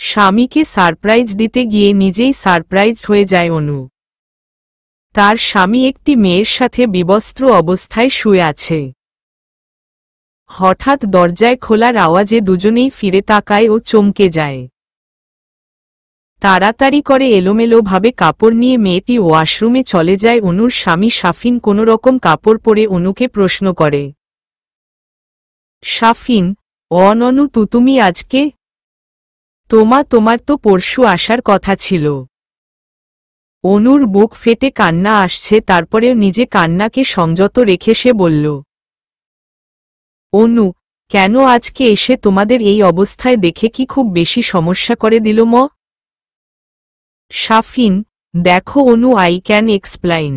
স্বামীকে সারপ্রাইজ দিতে গিয়ে নিজেই সারপ্রাইজড হয়ে যায় অনু। তার স্বামী একটি মেয়ের সাথে বিবস্ত্র অবস্থায় শুয়ে আছে। হঠাৎ দরজায় খোলার আওয়াজে দুজনেই ফিরে তাকায় ও চমকে যায়। তাড়াতাড়ি করে এলোমেলোভাবে কাপড় নিয়ে মেয়েটি ওয়াশরুমে চলে যায়। অনুর স্বামী শাফিন কোনোরকম কাপড় পরে অনুকে প্রশ্ন করে, শাফিন, অনু তুমি আজকে? তোমার তো পরশু আসার কথা ছিল। অনুর বুক ফেটে কান্না আসছে, তারপরেও নিজে কান্নাকে সংযত রেখে সে বলল, অনু, কেন আজকে এসে তোমাদের এই অবস্থায় দেখে কি খুব বেশি সমস্যা করে দিল ম? শাফিন, দেখো অনু, আই ক্যান এক্সপ্লেইন।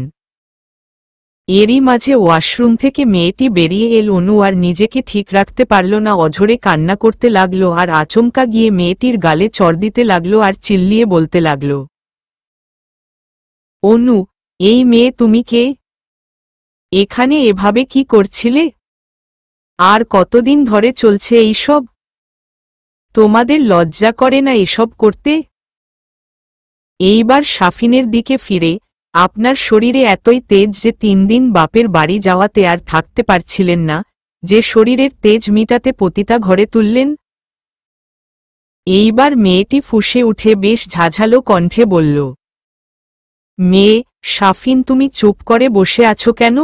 এরই মাঝে ওয়াশরুম থেকে মেয়েটি বেরিয়ে এল। অনু আর নিজেকে ঠিক রাখতে পারল না, অঝরে কান্না করতে লাগল আর আচমকা গিয়ে মেয়েটির গালে চড় দিতে লাগল আর চিল্লিয়ে বলতে লাগল, অনু, এই মেয়ে তুমি কে? এখানে এভাবে কি করছিলে? আর কতদিন ধরে চলছে এইসব? তোমাদের লজ্জা করে না এসব করতে? এইবার শাফিনের দিকে ফিরে, আপনার শরীরে এতই তেজ যে 3 দিন বাপের বাড়ি যাওয়াতে আর থাকতে পারছিলেন না, যে শরীরের তেজ মিটাতে পতিতা ঘরে তুললেন? এইবার মেয়েটি ফুঁসে উঠে বেশ ঝাঝালো কণ্ঠে বলল, মেয়ে, শাফিন তুমি চুপ করে বসে আছো কেন?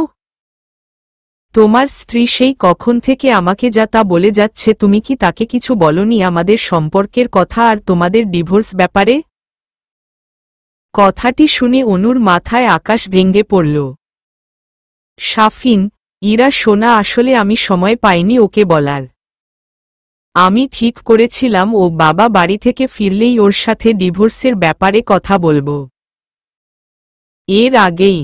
তোমার স্ত্রী সেই কখন থেকে আমাকে যা তা বলে যাচ্ছে, তুমি কি তাকে কিছু বলনি আমাদের সম্পর্কের কথা আর তোমাদের ডিভোর্স ব্যাপারে? কথাটি শুনে অনুর মাথায় আকাশ ভেঙে পড়ল। শাফিন, ইরা সোনা, আসলে আমি সময় পাইনি ওকে বলার। আমি ঠিক করেছিলাম ও বাবা বাড়ি থেকে ফিরলেই ওর সাথে ডিভোর্সের ব্যাপারে কথা বলবো। এর আগেই।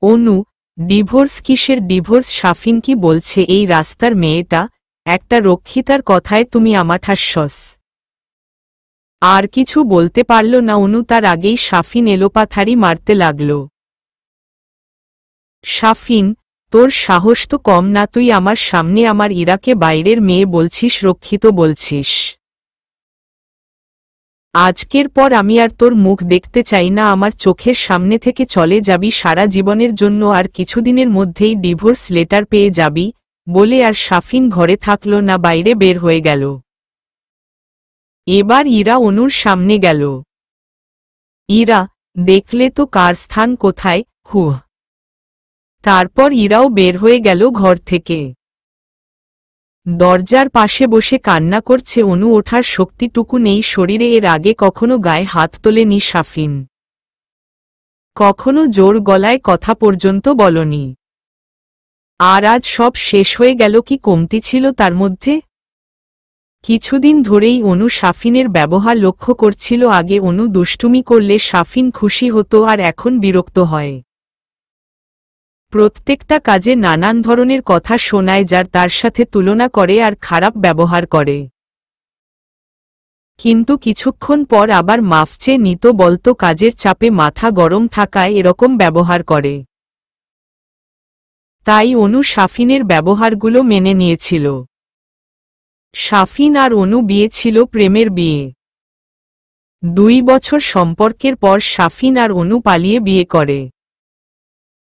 অনু, ডিভোর্স কিসের ডিভোর্স? শাফিন কি বলছে এই রাস্তার মেয়েটা? একটা রক্ষিতার কথায় তুমি আমাঠাস্যস। আর কিছু বলতে পারল না অনু, তার আগেই শাফিন এলোপাথারি মারতে লাগল। শাফিন, তোর সাহস তো কম না, তুই আমার সামনে আমার ইরাকে বাইরের মেয়ে বলছিস, রক্ষিত বলছিস। আজকের পর আমি আর তোর মুখ দেখতে চাই না, আমার চোখের সামনে থেকে চলে যাবি সারা জীবনের জন্য, আর কিছুদিনের মধ্যেই ডিভোর্স লেটার পেয়ে যাবি, বলে আর শাফিন ঘরে থাকল না, বাইরে বের হয়ে গেল। এবার ইরা অনুর সামনে গেল। ইরা, দেখলে তো কার স্থান কোথায়? হুহ। তারপর ইরাও বের হয়ে গেল ঘর থেকে। দরজার পাশে বসে কান্না করছে অনু, ওঠার শক্তিটুকু নেই শরীরে। এর আগে কখনো গায়ে হাত তোলেনি শাফিন, কখনো জোর গলায় কথা পর্যন্ত বলনি। আর আজ সব শেষ হয়ে গেল, কি কমতি ছিল তার মধ্যে? কিছুদিন ধরেই অনু শাফিনের ব্যবহার লক্ষ্য করছিল। আগে অনু দুষ্টুমি করলে শাফিন খুশি হতো, আর এখন বিরক্ত হয়। প্রত্যেকটা কাজে নানান ধরনের কথা শোনায়, যার তার সাথে তুলনা করে আর খারাপ ব্যবহার করে। কিন্তু কিছুক্ষণ পর আবার মাফ চেয়ে নিত, বলতো কাজের চাপে মাথা গরম থাকায় এরকম ব্যবহার করে। তাই অনু শাফিনের ব্যবহারগুলো মেনে নিয়েছিল। শাফিন আর অনু বিয়ে ছিল প্রেমের বিয়ে। 2 বছর সম্পর্কের পর শাফিন আর অনু পালিয়ে বিয়ে করে।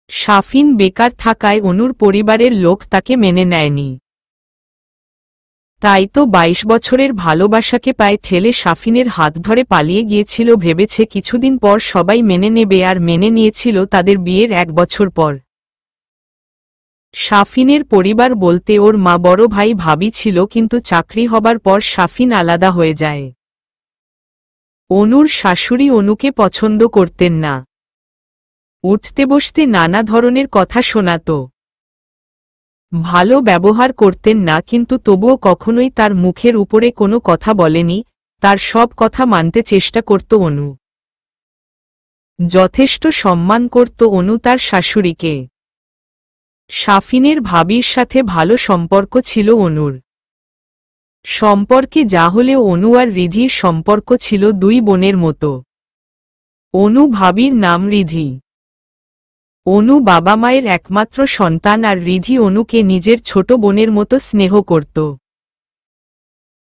শাফিন বেকার থাকায় অনুর পরিবারের লোক তাকে মেনে নেয়নি। তাই তো 22 বছরের ভালোবাসাকে পায়ে ঠেলে শাফিনের হাত ধরে পালিয়ে গিয়েছিল, ভেবেছে কিছুদিন পর সবাই মেনে নেবে, আর মেনে নিয়েছিল তাদের বিয়ের 1 বছর পর। শাফিনের পরিবার বলতে ওর মা, বড় ভাই, ভাবি ছিল, কিন্তু চাকরি হবার পর শাফিন আলাদা হয়ে যায়। অনুর শাশুড়ি অনুকে পছন্দ করতেন না। উঠতে বসতে নানা ধরনের কথা শোনাত। ভালো ব্যবহার করতেন না, কিন্তু তবুও কখনোই তার মুখের উপরে কোনো কথা বলেনি, তার সব কথা মানতে চেষ্টা করত অনু। যথেষ্ট সম্মান করত অনু তার শাশুড়িকে। শাফিনের ভাবির সাথে ভালো সম্পর্ক ছিল অনুর। সম্পর্কে যা হলেও অনু আর রিধির সম্পর্ক ছিল 2 বোনের মতো। অনু ভাবির নাম রিধি। অনু বাবা মায়ের একমাত্র সন্তান, আর রিধি অনুকে নিজের ছোট বোনের মতো স্নেহ করত।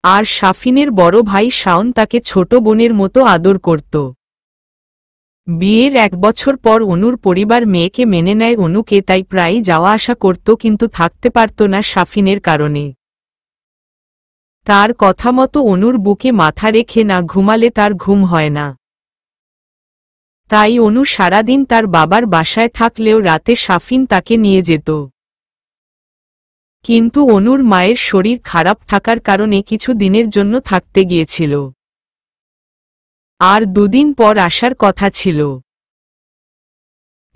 আর শাফিনের বড় ভাই শাওন তাকে ছোট বোনের মতো আদর করত। বিয়ের 1 বছর পর অনুর পরিবার মেয়েকে মেনে নেয় অনুকে, তাই প্রায়ই যাওয়া আসা করত, কিন্তু থাকতে পারত না শাফিনের কারণে। তার কথা মতো অনুর বুকে মাথা রেখে না ঘুমালে তার ঘুম হয় না। তাই অনু সারাদিন তার বাবার বাসায় থাকলেও রাতে শাফিন তাকে নিয়ে যেত। কিন্তু অনুর মায়ের শরীর খারাপ থাকার কারণে কিছু দিনের জন্য থাকতে গিয়েছিল, আর 2 দিন পর আসার কথা ছিল।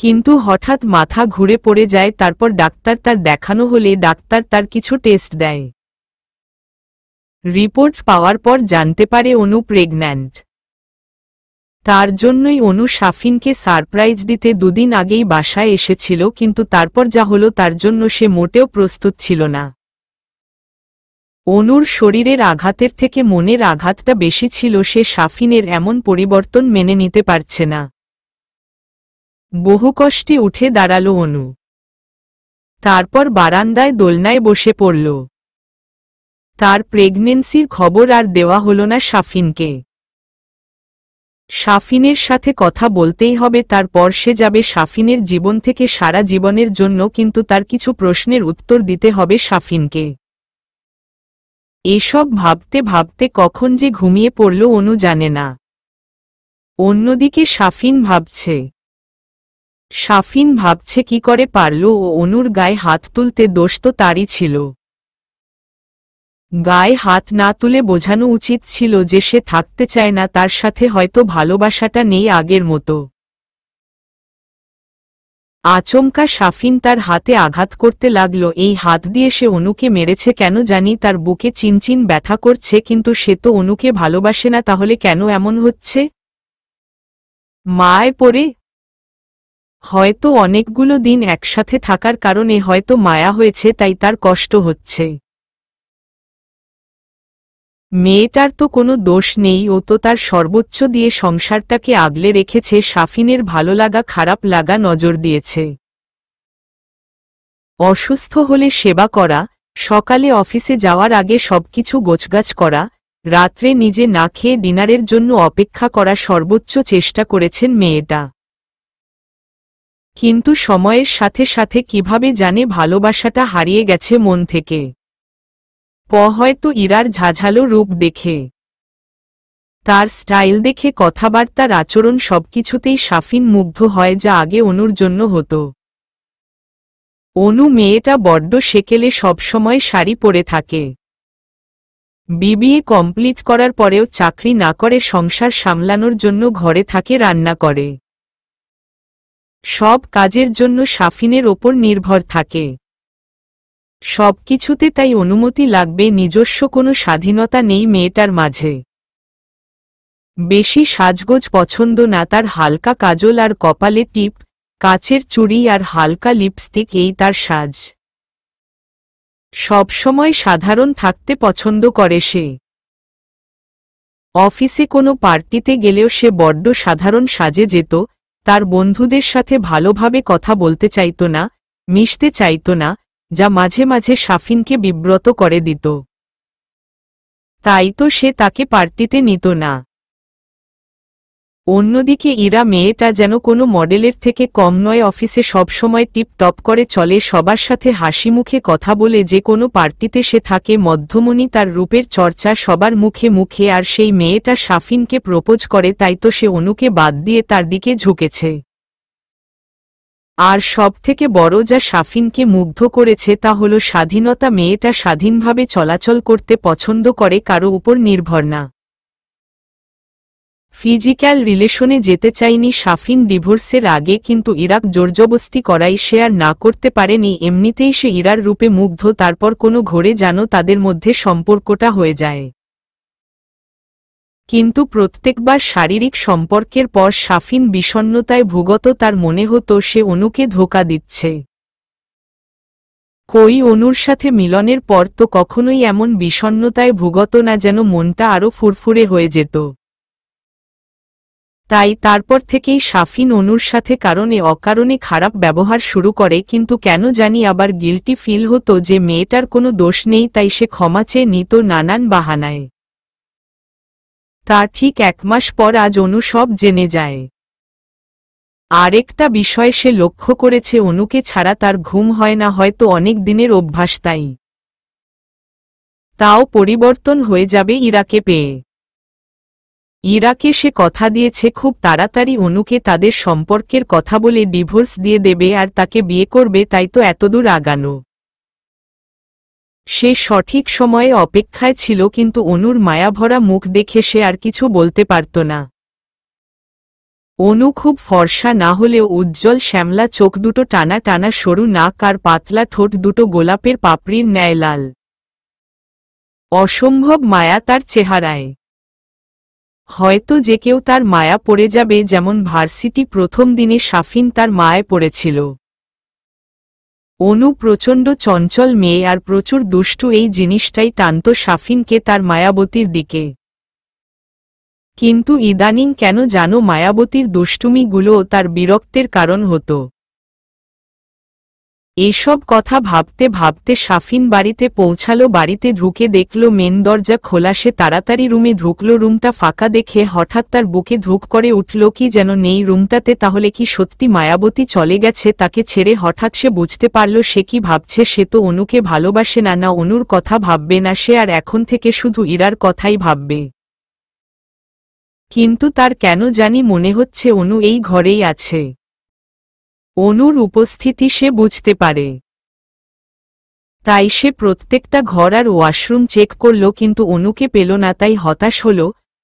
কিন্তু হঠাৎ মাথা ঘুরে পড়ে যায়। তারপর ডাক্তার তার দেখানো হলে ডাক্তার তার কিছু টেস্ট দেয়। রিপোর্ট পাওয়ার পর জানতে পারে অনু প্রেগন্যান্ট। তার জন্যই অনু শাফিনকে সারপ্রাইজ দিতে 2 দিন আগেই বাসায় এসেছিল, কিন্তু তারপর যা হলো তার জন্য সে মোটেও প্রস্তুত ছিল না। অনুর শরীরের আঘাতের থেকে মনের আঘাতটা বেশি ছিল। সে শাফিনের এমন পরিবর্তন মেনে নিতে পারছে না। বহু কষ্টে উঠে দাঁড়ালো অনু। তারপর বারান্দায় দোলনায় বসে পড়ল। তার প্রেগনেন্সির খবর আর দেওয়া হলো না শাফিনকে। শাফিনের সাথে কথা বলতেই হবে, তারপর সে যাবে শাফিনের জীবন থেকে সারা জীবনের জন্য, কিন্তু তার কিছু প্রশ্নের উত্তর দিতে হবে শাফিনকে। এসব ভাবতে ভাবতে কখন যে ঘুমিয়ে পড়ল অনু জানে না। অন্যদিকে শাফিন ভাবছে কি করে পারল ও অনুর গায়ে হাত তুলতে, দোষ তো তারই ছিল। গায়ে হাত না তুলে বোঝানো উচিত ছিল যে সে থাকতে চায় না তার সাথে, হয়তো ভালোবাসাটা নেই আগের মতো। আচমকা শাফিন তার হাতে আঘাত করতে লাগল। এই হাত দিয়ে সে অনুকে মেরেছে কেন জানি, তার বুকে চিনচিন ব্যথা করছে, কিন্তু সে তো অনুকে ভালোবাসে না, তাহলে কেন এমন হচ্ছে? মায় পড়ে? হয়তো অনেকগুলো দিন একসাথে থাকার কারণে হয়তো মায়া হয়েছে, তাই তার কষ্ট হচ্ছে। মেয়েটার তো কোনো দোষ নেই, ও তো তার সর্বোচ্চ দিয়ে সংসারটাকে আগলে রেখেছে। শাফিনের ভালো লাগা খারাপ লাগা নজর দিয়েছে। অসুস্থ হলে সেবা করা, সকালে অফিসে যাওয়ার আগে সবকিছু গোছগাছ করা, রাত্রে নিজে না খেয়ে ডিনারের জন্য অপেক্ষা করা, সর্বোচ্চ চেষ্টা করেছেন মেয়েটা। কিন্তু সময়ের সাথে সাথে কিভাবে জানে ভালোবাসাটা হারিয়ে গেছে মন থেকে। হয়তো ইরার ঝাঝালো রূপ দেখে, তার স্টাইল দেখে, কথাবার্তার আচরণ, সবকিছুতেই শাফিন মুগ্ধ হয়, যা আগে অনুর জন্য হতো। অনু মেয়েটা বড্ড সেকেলে, সবসময় শাড়ি পরে থাকে। বিবিএ কমপ্লিট করার পরেও চাকরি না করে সংসার সামলানোর জন্য ঘরে থাকে, রান্না করে। সব কাজের জন্য শাফিনের ওপর নির্ভর থাকে। সবকিছুতে তাই অনুমতি লাগবে, নিজস্ব কোনো স্বাধীনতা নেই মেয়েটার মাঝে। বেশি সাজগোজ পছন্দ না তার, হালকা কাজল আর কপালে টিপ, কাচের চুড়ি আর হালকা লিপস্টিক, এই তার সাজ। সবসময় সাধারণ থাকতে পছন্দ করে সে। অফিসে কোনো পার্টিতে গেলেও সে বড্ড সাধারণ সাজে যেত। তার বন্ধুদের সাথে ভালোভাবে কথা বলতে চাইত না, মিশতে চাইত না, যা মাঝে মাঝে শাফিনকে বিব্রত করে দিত। তাই তো সে তাকে পার্টিতে নিত না। অন্যদিকে ইরা মেয়েটা যেন কোনো মডেলের থেকে কম নয়, অফিসে সবসময় টিপ টপ করে চলে, সবার সাথে হাসি মুখে কথা বলে, যে কোনো পার্টিতে সে থাকে মধ্যমণি, তার রূপের চর্চা সবার মুখে মুখে। আর সেই মেয়েটা শাফিনকে প্রপোজ করে, তাই তো সে অনুকে বাদ দিয়ে তার দিকে ঝুঁকেছে। আর সবথেকে বড় যা শাফিনকে মুগ্ধ করেছে তা হল স্বাধীনতা। মেয়েটা স্বাধীনভাবে চলাচল করতে পছন্দ করে, কারো উপর নির্ভর না। ফিজিক্যাল রিলেশনে যেতে চায়নি শাফিন ডিভোর্সের আগে, কিন্তু ইরাক জোরজবস্তি করাই সে আর না করতে পারেনি। এমনিতেই সে ইরার রূপে মুগ্ধ, তারপর কোনো ঘোরে যেন তাদের মধ্যে সম্পর্কটা হয়ে যায়। কিন্তু প্রত্যেকবার শারীরিক সম্পর্কের পর শাফিন বিষণ্ণতায় ভুগত, তার মনে হতো সে অনুকে ধোঁকা দিচ্ছে। কই অনুর সাথে মিলনের পর তো কখনোই এমন বিষণ্ণতায় ভুগত না, যেন মনটা আরও ফুরফুরে হয়ে যেত। তাই তারপর থেকেই সাফিন অনুর সাথে কারণে অকারণে খারাপ ব্যবহার শুরু করে, কিন্তু কেন জানি আবার গিল্টি ফিল হতো যে মেয়েটার কোনো দোষ নেই, তাই সে ক্ষমা চেয়ে নিত নানান বাহানায়। তার ঠিক 1 মাস পর আজ অনু সব জেনে যায়। আরেকটা বিষয় সে লক্ষ্য করেছে, অনুকে ছাড়া তার ঘুম হয় না, হয়তো অনেক দিনের অভ্যাস, তাও পরিবর্তন হয়ে যাবে ইরাকে পেয়ে। ইরাকে সে কথা দিয়েছে খুব তাড়াতাড়ি অনুকে তাদের সম্পর্কের কথা বলে ডিভোর্স দিয়ে দেবে আর তাকে বিয়ে করবে, তাই তো এতদূর আগানো। সে সঠিক সময়ে অপেক্ষায় ছিল, কিন্তু অনুর মায়াভরা মুখ দেখে সে আর কিছু বলতে পারত না। অনু খুব ফর্সা না হলেও উজ্জ্বল শ্যামলা চোখ দুটো, টানা টানা সরু নাক আর পাতলা ঠোঁট দুটো গোলাপের পাপড়ির ন্যায় লাল। অসম্ভব মায়া তার চেহারায়। হয়তো যে কেউ তার মায়া পড়ে যাবে, যেমন ভার্সিটি প্রথম দিনে সাফিন তার মায়ায় পড়েছিল। অনু প্রচণ্ড চঞ্চল মেয়ে আর প্রচুর দুষ্টু, এই জিনিসটাই টানত সাফিনকে তার মায়াবতীর দিকে। কিন্তু ইদানিং কেন জানো মায়াবতীর দুষ্টুমিগুলোও তার বিরক্তের কারণ হতো। এসব কথা ভাবতে ভাবতে সাফিন বাড়িতে পৌঁছালো। বাড়িতে ঢুকে দেখল মেন দরজা খোলা। সে তাড়াতাড়ি রুমে ঢুকল। রুমটা ফাঁকা দেখে হঠাৎ তার বুকে ধুক করে উঠল, কি যেন নেই রুমটাতে। তাহলে কি সত্যি মায়াবতী চলে গেছে তাকে ছেড়ে? হঠাৎ সে বুঝতে পারল সে কি ভাবছে। সে তো অনুকে ভালোবাসে না, না অনুর কথা ভাববে না সে, আর এখন থেকে শুধু ইরার কথাই ভাববে। কিন্তু তার কেন জানি মনে হচ্ছে অনু এই ঘরেই আছে। অনুর উপস্থিতি সে বুঝতে পারে, তাই সে প্রত্যেকটা ঘর আর ওয়াশরুম চেক করল, কিন্তু অনুকে পেল না। তাই হতাশ হল।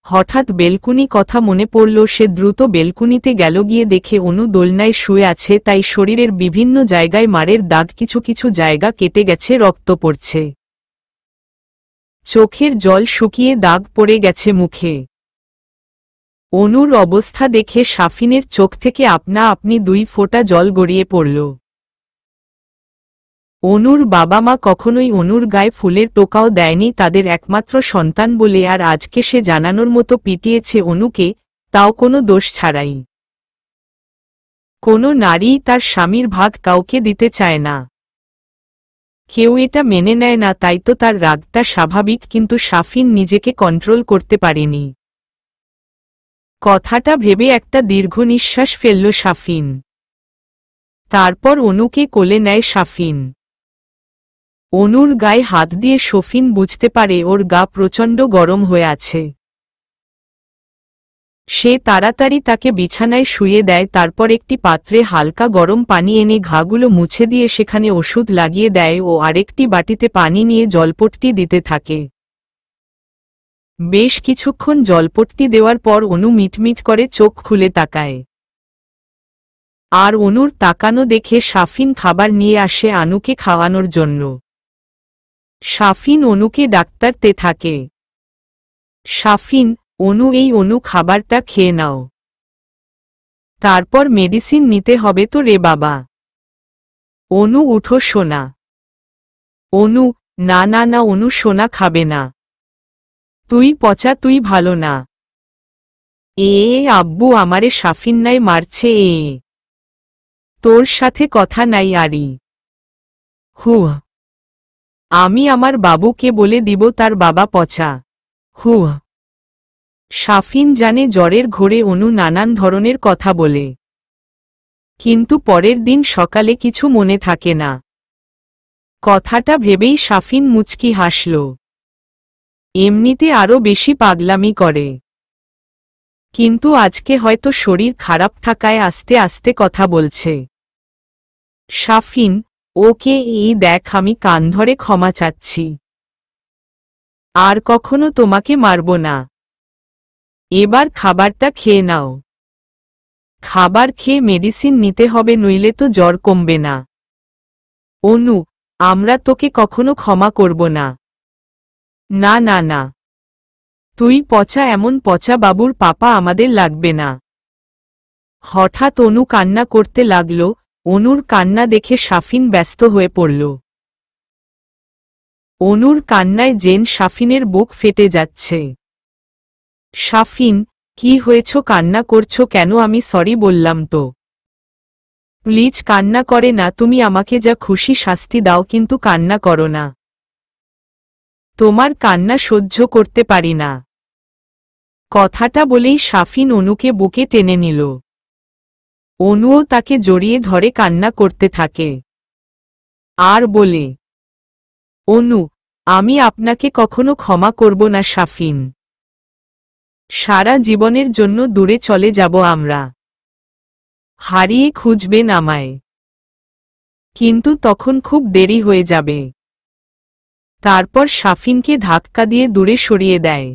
হঠাৎ বেলকুনি কথা মনে পড়ল। সে দ্রুত বেলকুনিতে গেল। গিয়ে দেখে অনু দোলনায় শুয়ে আছে, তাই শরীরের বিভিন্ন জায়গায় মারের দাগ, কিছু কিছু জায়গা কেটে গেছে, রক্ত পড়ছে, চোখের জল শুকিয়ে দাগ পড়ে গেছে মুখে। অনুর অবস্থা দেখে সাফিনের চোখ থেকে আপনা আপনি 2 ফোঁটা জল গড়িয়ে পড়ল। অনুর বাবা মা কখনোই অনুর গায়ে ফুলের টোকাও দেয়নি, তাদের একমাত্র সন্তান বলে, আর আজকে সে জানানোর মতো পিটিয়েছে অনুকে, তাও কোনো দোষ ছাড়াই। কোনো নারীই তার স্বামীর ভাগ কাউকে দিতে চায় না, কেউ এটা মেনে নেয় না, তাই তো তার রাগটা স্বাভাবিক। কিন্তু সাফিন নিজেকে কন্ট্রোল করতে পারেনি। কথাটা ভেবে একটা দীর্ঘ নিঃশ্বাস ফেলল সাফিন। তারপর অনুকে কোলে নেয় সাফিন। অনুর গায়ে হাত দিয়ে সাফিন বুঝতে পারে ওর গা প্রচণ্ড গরম হয়ে আছে। সে তাড়াতাড়ি তাকে বিছানায় শুইয়ে দেয়। তারপর একটি পাত্রে হালকা গরম পানি এনে ঘাগুলো মুছে দিয়ে সেখানে ওষুধ লাগিয়ে দেয় ও আরেকটি বাটিতে পানি নিয়ে জলপট্টি দিতে থাকে। বেশ কিছুক্ষণ জলপট্টি দেওয়ার পর অনু মিটমিট করে চোখ খুলে তাকায়। আর অনুর তাকানো দেখে সাফিন খাবার নিয়ে আসে আনুকে খাওয়ানোর জন্য। সাফিন অনুকে ডাকতে থাকে, সাফিন, অনু এই অনু খাবারটা খেয়ে নাও, তারপর মেডিসিন নিতে হবে তো রে বাবা। অনু উঠো সোনা। অনু, না না না অনু সোনা খাবে না, তুই পচা, তুই ভালো না। আব্বু আমারে সাফিন নাই মারছে। তোর সাথে কথা নাই আরি। হুহ, আমি আমার বাবুকে বলে দিব তার বাবা পচা। হুহ। সাফিন জানে জ্বরের ঘোরে অনু নানান ধরনের কথা বলে, কিন্তু পরের দিন সকালে কিছু মনে থাকে না। কথাটা ভেবেই সাফিন মুচকি হাসল। এমনিতে আরও বেশি পাগলামি করে, কিন্তু আজকে হয়তো শরীর খারাপ থাকায় আস্তে আস্তে কথা বলছে। সাফিন, ওকে এই দেখ আমি কান ধরে ক্ষমা চাচ্ছি, আর কখনো তোমাকে মারব না। এবার খাবারটা খেয়ে নাও। খাবার খেয়ে মেডিসিন নিতে হবে, নইলে তো জ্বর কমবে না। অনু, আমরা তোকে কখনো ক্ষমা করব না। না না না, তুই পচা, এমন পচা বাবুর পাপা আমাদের লাগবে না। হঠাৎ অনু কান্না করতে লাগল। অনুর কান্না দেখে সাফিন ব্যস্ত হয়ে পড়ল। অনুর কান্নায় জেন সাফিনের বুক ফেটে যাচ্ছে। সাফিন, কি হয়েছো, কান্না করছো কেন? আমি সরি বললাম তো। প্লিজ কান্না করে না, তুমি আমাকে যা খুশি শাস্তি দাও, কিন্তু কান্না করো না। তোমার কান্না সহ্য করতে পারি না। কথাটা বলেই শাফিন অনুকে বুকে টেনে নিল। অনুও তাকে জড়িয়ে ধরে কান্না করতে থাকে আর বলে, অনু, আমি আপনাকে কখনো ক্ষমা করব না শাফিন। সারা জীবনের জন্য দূরে চলে যাব আমরা। হারিয়ে খুঁজবেন আমায়। কিন্তু তখন খুব দেরি হয়ে যাবে। তারপর শাফিনকে ধাক্কা দিয়ে দূরে সরিয়ে দেয়।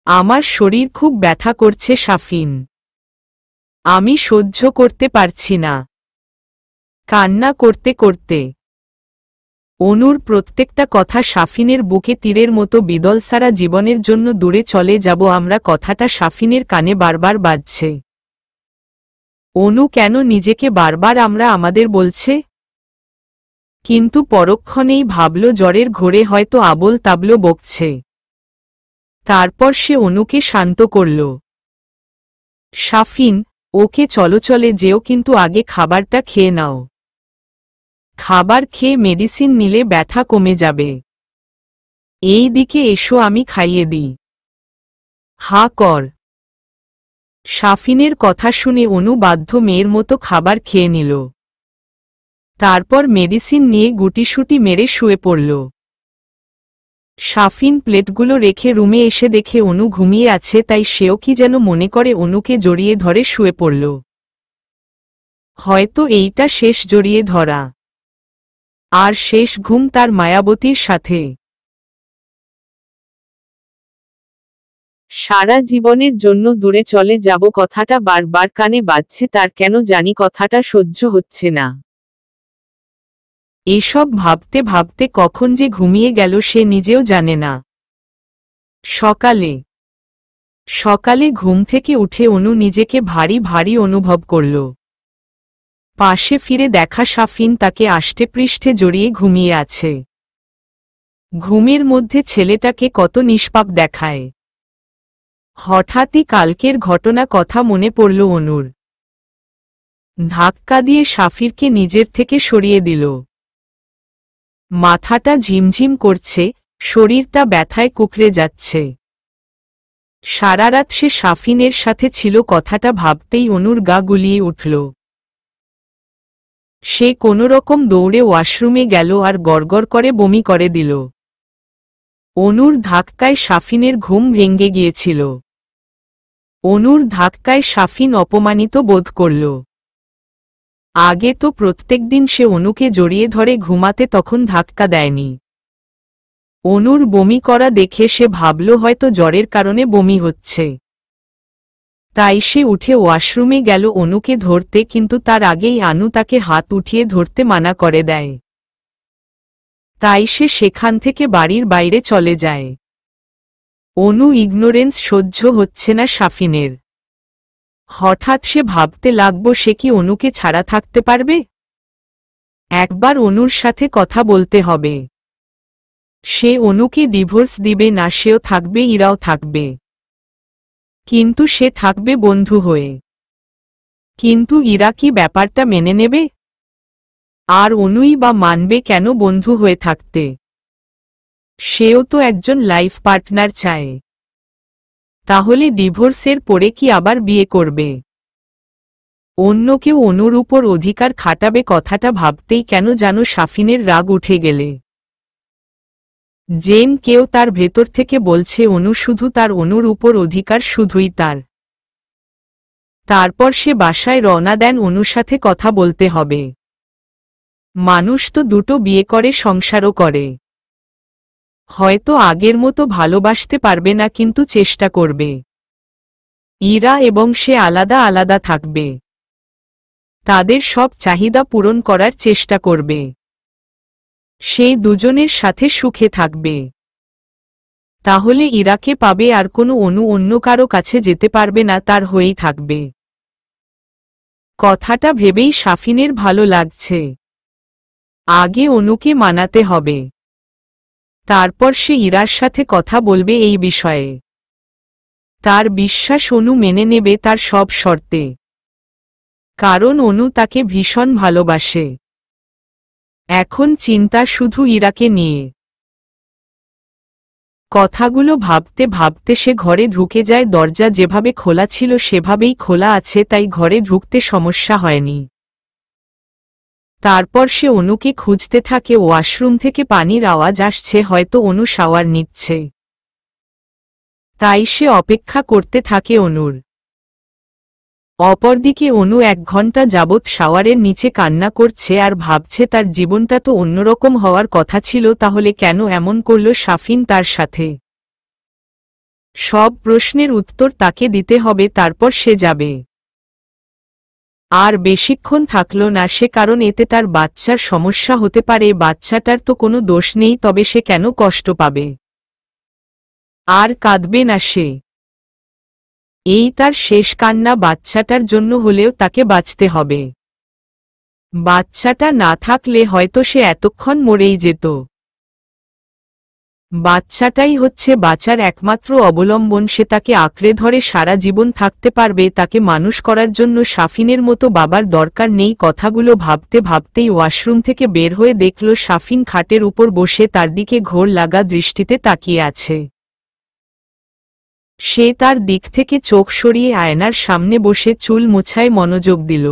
আমার শরীর খুব ব্যথা করছে শাফিন। আমি সহ্য করতে পারছি না। কান্না করতে করতে অনুর প্রত্যেকটা কথা শাফিনের বুকে তীরের মতো বিদল। সারা জীবনের জন্য দূরে চলে যাব আমরা কথাটা শাফিনের কানে বারবার বাজছে। অনু কেন নিজেকে বারবার আমরা আমাদের বলছে? কিন্তু পরক্ষণেই ভাবল জ্বরের ঘোরে হয়তো আবোল তাবলো বকছে। তারপর সে অনুকে শান্ত করল। শাফিন, ওকে চলো, চলে যেও, কিন্তু আগে খাবারটা খেয়ে নাও। খাবার খেয়ে মেডিসিন নিলে ব্যথা কমে যাবে। এই দিকে এসো, আমি খাইয়ে দিই। হা কর। শাফিনের কথা শুনে অনু বাধ্য মেয়ের মতো খাবার খেয়ে নিল। তারপর মেডিসিন নিয়ে গুটিসুটি মেরে শুয়ে পড়ল। শাফিন প্লেটগুলো রেখে রুমে এসে দেখে অনু ঘুমিয়ে আছে, তাই সেও কি যেন মনে করে অনুকে জড়িয়ে ধরে শুয়ে পড়ল। হয়তো এইটা শেষ জড়িয়ে ধরা আর শেষ ঘুম তার মায়াবতীর সাথে। সারা জীবনের জন্য দূরে চলে যাব কথাটা বারবার কানে বাজছে তার, কেন জানি কথাটা সহ্য হচ্ছে না। এসব ভাবতে ভাবতে কখন যে ঘুমিয়ে গেল সে নিজেও জানে না। সকালে ঘুম থেকে উঠে অনু নিজেকে ভারী ভারী অনুভব করল। পাশে ফিরে দেখা শাফিন তাকে আষ্টেপৃষ্ঠে জড়িয়ে ঘুমিয়ে আছে। ঘুমের মধ্যে ছেলেটাকে কত নিষ্পাপ দেখায়। হঠাৎই কালকের ঘটনা কথা মনে পড়ল অনুর। ধাক্কা দিয়ে শাফিরকে নিজের থেকে সরিয়ে দিল। মাথাটা ঝিমঝিম করছে, শরীরটা ব্যথায় কুঁকড়ে যাচ্ছে। সারারাত সে শাফিনের সাথে ছিল, কথাটা ভাবতেই অনুর গা গুলিয়ে উঠল। সে কোনোরকম দৌড়ে ওয়াশরুমে গেল আর গড়গড় করে বমি করে দিল। অনুর ধাক্কায় শাফিনের ঘুম ভেঙে গিয়েছিল। অনুর ধাক্কায় শাফিন অপমানিত বোধ করল। আগে তো প্রত্যেকদিন সে অনুকে জড়িয়ে ধরে ঘুমাতে, তখন ধাক্কা দেয়নি। অনুর বমি করা দেখে সে ভাবল হয়তো জ্বরের কারণে বমি হচ্ছে। তাই সে উঠে ওয়াশরুমে গেল অনুকে ধরতে, কিন্তু তার আগেই আনু তাকে হাত উঠিয়ে ধরতে মানা করে দেয়। তাই সে সেখান থেকে বাড়ির বাইরে চলে যায়। অনু ইগনোরেন্স সহ্য হচ্ছে না শাফিনের। হঠাৎ সে ভাবতে লাগল সে কি অনুকে ছাড়া থাকতে পারবে? একবার অনুর সাথে কথা বলতে হবে। সে অনুকে ডিভোর্স দিবে না, সেও থাকবে, ইরাও থাকবে। কিন্তু সে থাকবে বন্ধু হয়ে। কিন্তু ইরা কি ব্যাপারটা মেনে নেবে? আর অনুই বা মানবে কেন বন্ধু হয়ে থাকতে? সেও তো একজন লাইফ পার্টনার চায়। তাহলে ডিভোর্সের পরে কি আবার বিয়ে করবে? অন্য কেউ অনুর উপর অধিকার খাটাবে? কথাটা ভাবতেই কেন যেন শাফিনের রাগ উঠে গেলে। যেন কেউ তার ভেতর থেকে বলছে অনু শুধু তার, অনুর উপর অধিকার শুধুই তার। তারপর সে বাসায় রওনা দেন। অনুর সাথে কথা বলতে হবে। মানুষ তো দুটো বিয়ে করে, সংসারও করে। হয়তো আগের মতো ভালোবাসতে পারবে না, কিন্তু চেষ্টা করবে। ইরা এবং সে আলাদা আলাদা থাকবে। তাদের সব চাহিদা পূরণ করার চেষ্টা করবে। সেই দুজনের সাথে সুখে থাকবে। তাহলে ইরাকে পাবে, আর কোনো অনু অন্য কারো কাছে যেতে পারবে না, তার হয়েই থাকবে। কথাটা ভেবেই শাফিনের ভালো লাগছে। আগে অনুকে মানাতে হবে, তারপর সে ইরার সাথে কথা বলবে এই বিষয়ে। তার বিশ্বাস অনু মেনে নেবে তার সব শর্তে, কারণ অনু তাকে ভীষণ ভালোবাসে। এখন চিন্তা শুধু ইরাকে নিয়ে। কথাগুলো ভাবতে ভাবতে সে ঘরে ঢুকে যায়। দরজা যেভাবে খোলা ছিল সেভাবেই খোলা আছে, তাই ঘরে ঢুকতে সমস্যা হয়নি। তারপর সে অনুকে খুঁজতে থাকে। ওয়াশরুম থেকে পানির আওয়াজ আসছে, হয়তো অনু শাওয়ার নিচ্ছে। তাই সে অপেক্ষা করতে থাকে অনুর। অপরদিকে অনু 1 ঘন্টা যাবৎ শাওয়ারের নিচে কান্না করছে আর ভাবছে তার জীবনটা তো অন্যরকম হওয়ার কথা ছিল, তাহলে কেন এমন করল শাফিন তার সাথে। সব প্রশ্নের উত্তর তাকে দিতে হবে, তারপর সে যাবে। আর বেশিক্ষণ থাকল না সে, কারণ এতে তার বাচ্চার সমস্যা হতে পারে। বাচ্চাটার তো কোনো দোষ নেই, তবে সে কেন কষ্ট পাবে। আর কাঁদবে না সে। এই তার শেষ কান্না। বাচ্চাটার জন্য হলেও তাকে বাঁচতে হবে। বাচ্চাটা না থাকলে হয়তো সে এতক্ষণ মরেই যেত। বাচ্চাটাই হচ্ছে বাঁচার একমাত্র অবলম্বন। সে তাকে আঁকড়ে ধরে সারা জীবন থাকতে পারবে। তাকে মানুষ করার জন্য শাফিনের মতো বাবার দরকার নেই। কথাগুলো ভাবতে ভাবতেই ওয়াশরুম থেকে বের হয়ে দেখল শাফিন খাটের উপর বসে তার দিকে ঘোর লাগা দৃষ্টিতে তাকিয়ে আছে। সে তার দিক থেকে চোখ সরিয়ে আয়নার সামনে বসে চুল মোছায় মনোযোগ দিল।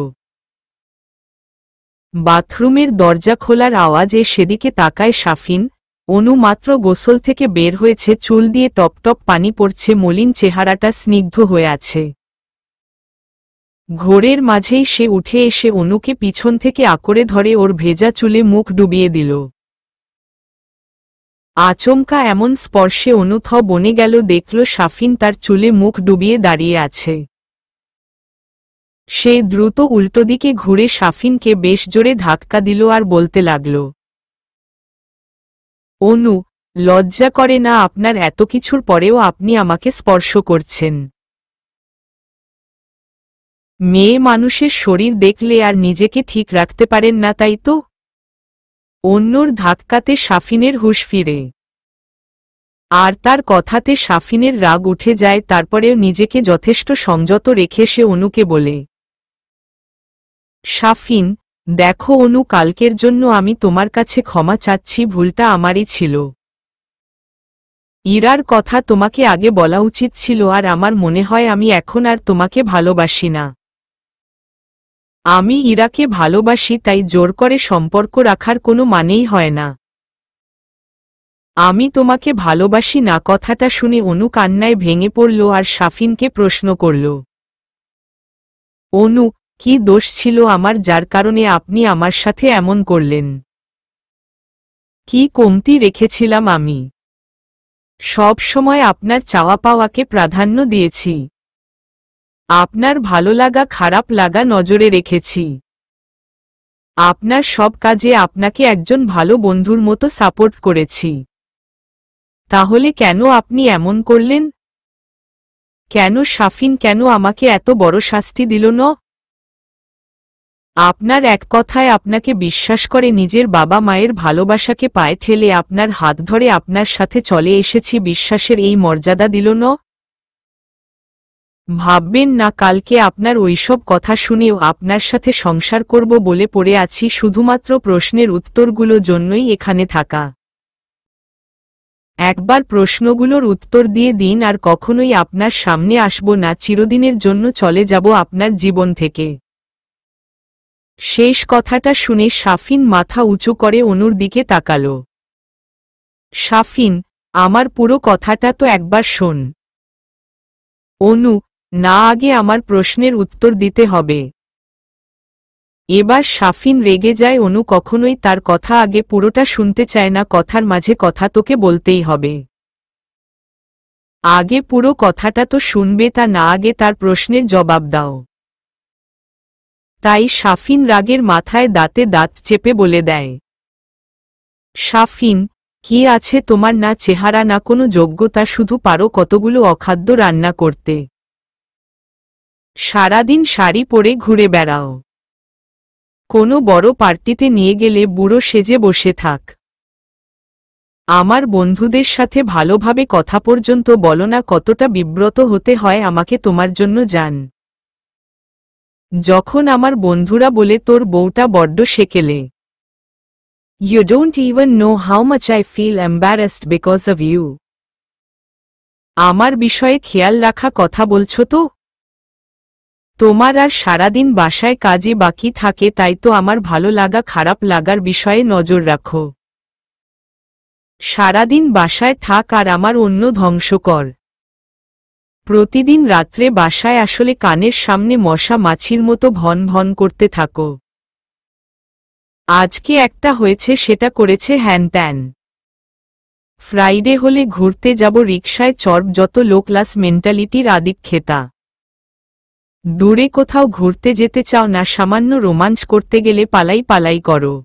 বাথরুমের দরজা খোলার আওয়াজে সেদিকে তাকায় শাফিন। অনু মাত্র গোসল থেকে বের হয়েছে, চুল দিয়ে টপ টপ পানি পড়ছে, মলিন চেহারাটা স্নিগ্ধ হয়ে আছে। ঘোরের মাঝেই সে উঠে এসে অনুকে পিছন থেকে আঁকড়ে ধরে ওর ভেজা চুলে মুখ ডুবিয়ে দিল। আচমকা এমন স্পর্শে অনু থ বনে গেল। দেখল শাফিন তার চুলে মুখ ডুবিয়ে দাঁড়িয়ে আছে। সে দ্রুত উল্টো দিকে ঘুরে শাফিনকে বেশ জোরে ধাক্কা দিল আর বলতে লাগল, অনু, লজ্জা করে না আপনার? এত কিছুর পরেও আপনি আমাকে স্পর্শ করছেন। মেয়ে মানুষের শরীর দেখলে আর নিজেকে ঠিক রাখতে পারেন না, তাই তো? অন্যর ধাক্কাতে শাফিনের হুঁশ ফিরে। আর তার কথাতে শাফিনের রাগ উঠে যায়। তারপরেও নিজেকে যথেষ্ট সংযত রেখে সে অনুকে বলে, শাফিন, দেখো অনু, কালকের জন্য আমি তোমার কাছে ক্ষমা চাচ্ছি। ভুলটা আমারই ছিল। ইরার কথা তোমাকে আগে বলা উচিত ছিল। আর আমার মনে হয় আমি এখন আর তোমাকে ভালোবাসি না। আমি ইরাকে ভালোবাসি, তাই জোর করে সম্পর্ক রাখার কোনো মানেই হয় না। আমি তোমাকে ভালোবাসি না। কথাটা শুনে অনু কান্নায় ভেঙে পড়ল আর শাফিনকে প্রশ্ন করল, অনু, কি দোষ ছিল আমার যার কারণে আপনি আমার সাথে এমন করলেন? কি কমতি রেখেছিলাম আমি? সব সময় আপনার চাওয়া পাওয়াকে প্রাধান্য দিয়েছি। আপনার ভালো লাগা খারাপ লাগা নজরে রেখেছি। আপনার সব কাজে আপনাকে একজন ভালো বন্ধুর মতো সাপোর্ট করেছি। তাহলে কেন আপনি এমন করলেন? কেন শাফিন, কেন আমাকে এত বড় শাস্তি দিল না? আপনার এক কথায় আপনাকে বিশ্বাস করে নিজের বাবা মায়ের ভালোবাসাকে পায়ে ঠেলে আপনার হাত ধরে আপনার সাথে চলে এসেছি, বিশ্বাসের এই মর্যাদা দিল না? ভাববেন না কালকে আপনার ওইসব কথা শুনেও আপনার সাথে সংসার করব বলে পড়ে আছি। শুধুমাত্র প্রশ্নের উত্তরগুলো জন্যই এখানে থাকা। একবার প্রশ্নগুলোর উত্তর দিয়ে দিন আর কখনোই আপনার সামনে আসব না। চিরদিনের জন্য চলে যাব আপনার জীবন থেকে। শেষ কথাটা শুনে শাফিন মাথা উঁচু করে অনুর দিকে তাকাল। শাফিন, আমার পুরো কথাটা তো একবার শোন। অনু, না, আগে আমার প্রশ্নের উত্তর দিতে হবে। এবার শাফিন রেগে যায়। অনু কখনোই তার কথা আগে পুরোটা শুনতে চায় না। কথার মাঝে কথা তোকে বলতেই হবে। আগে পুরো কথাটা তো শুনবে, তা না আগে তার প্রশ্নের জবাব দাও। তাই শাফিন রাগের মাথায় দাঁতে দাঁত চেপে বলে দেয়, শাফিন, কি আছে তোমার? না চেহারা, না কোনো যোগ্যতা, শুধু পারো কতগুলো অখাদ্য রান্না করতে। সারাদিন শাড়ি পরে ঘুরে বেড়াও। কোনো বড় পার্টিতে নিয়ে গেলে বুড়ো সেজে বসে থাক। আমার বন্ধুদের সাথে ভালোভাবে কথা পর্যন্ত বলো না, কতটা বিব্রত হতে হয় আমাকে তোমার জন্য জান। যখন আমার বন্ধুরা বলে তোর বউটা বড্ড সেকেলে। You don't even know how much I feel embarrassed because of you. আমার বিষয়ে খেয়াল রাখা কথা বলছো তো? তোমার আর সারাদিন বাসায় কাজে বাকি থাকে, তাই তো আমার ভালো লাগা খারাপ লাগার বিষয়ে নজর রাখো। সারাদিন বাসায় থাক আর আমার অন্য ধ্বংস কর। প্রতিদিন রাত্রে বাসায় আসলে কানের সামনে মশা মাছির মতো ভন ভন করতে থাকো। আজকে একটা হয়েছে, সেটা করেছে হ্যান ত্যান। ফ্রাইডে হলে ঘুরতে যাব রিকশায় চড়ব, যত লো ক্লাস মেন্টালিটির আদিক্ষেতা। দূরে কোথাও ঘুরতে যেতে চাও না, সামান্য রোমাঞ্চ করতে গেলে পালাই পালাই করো।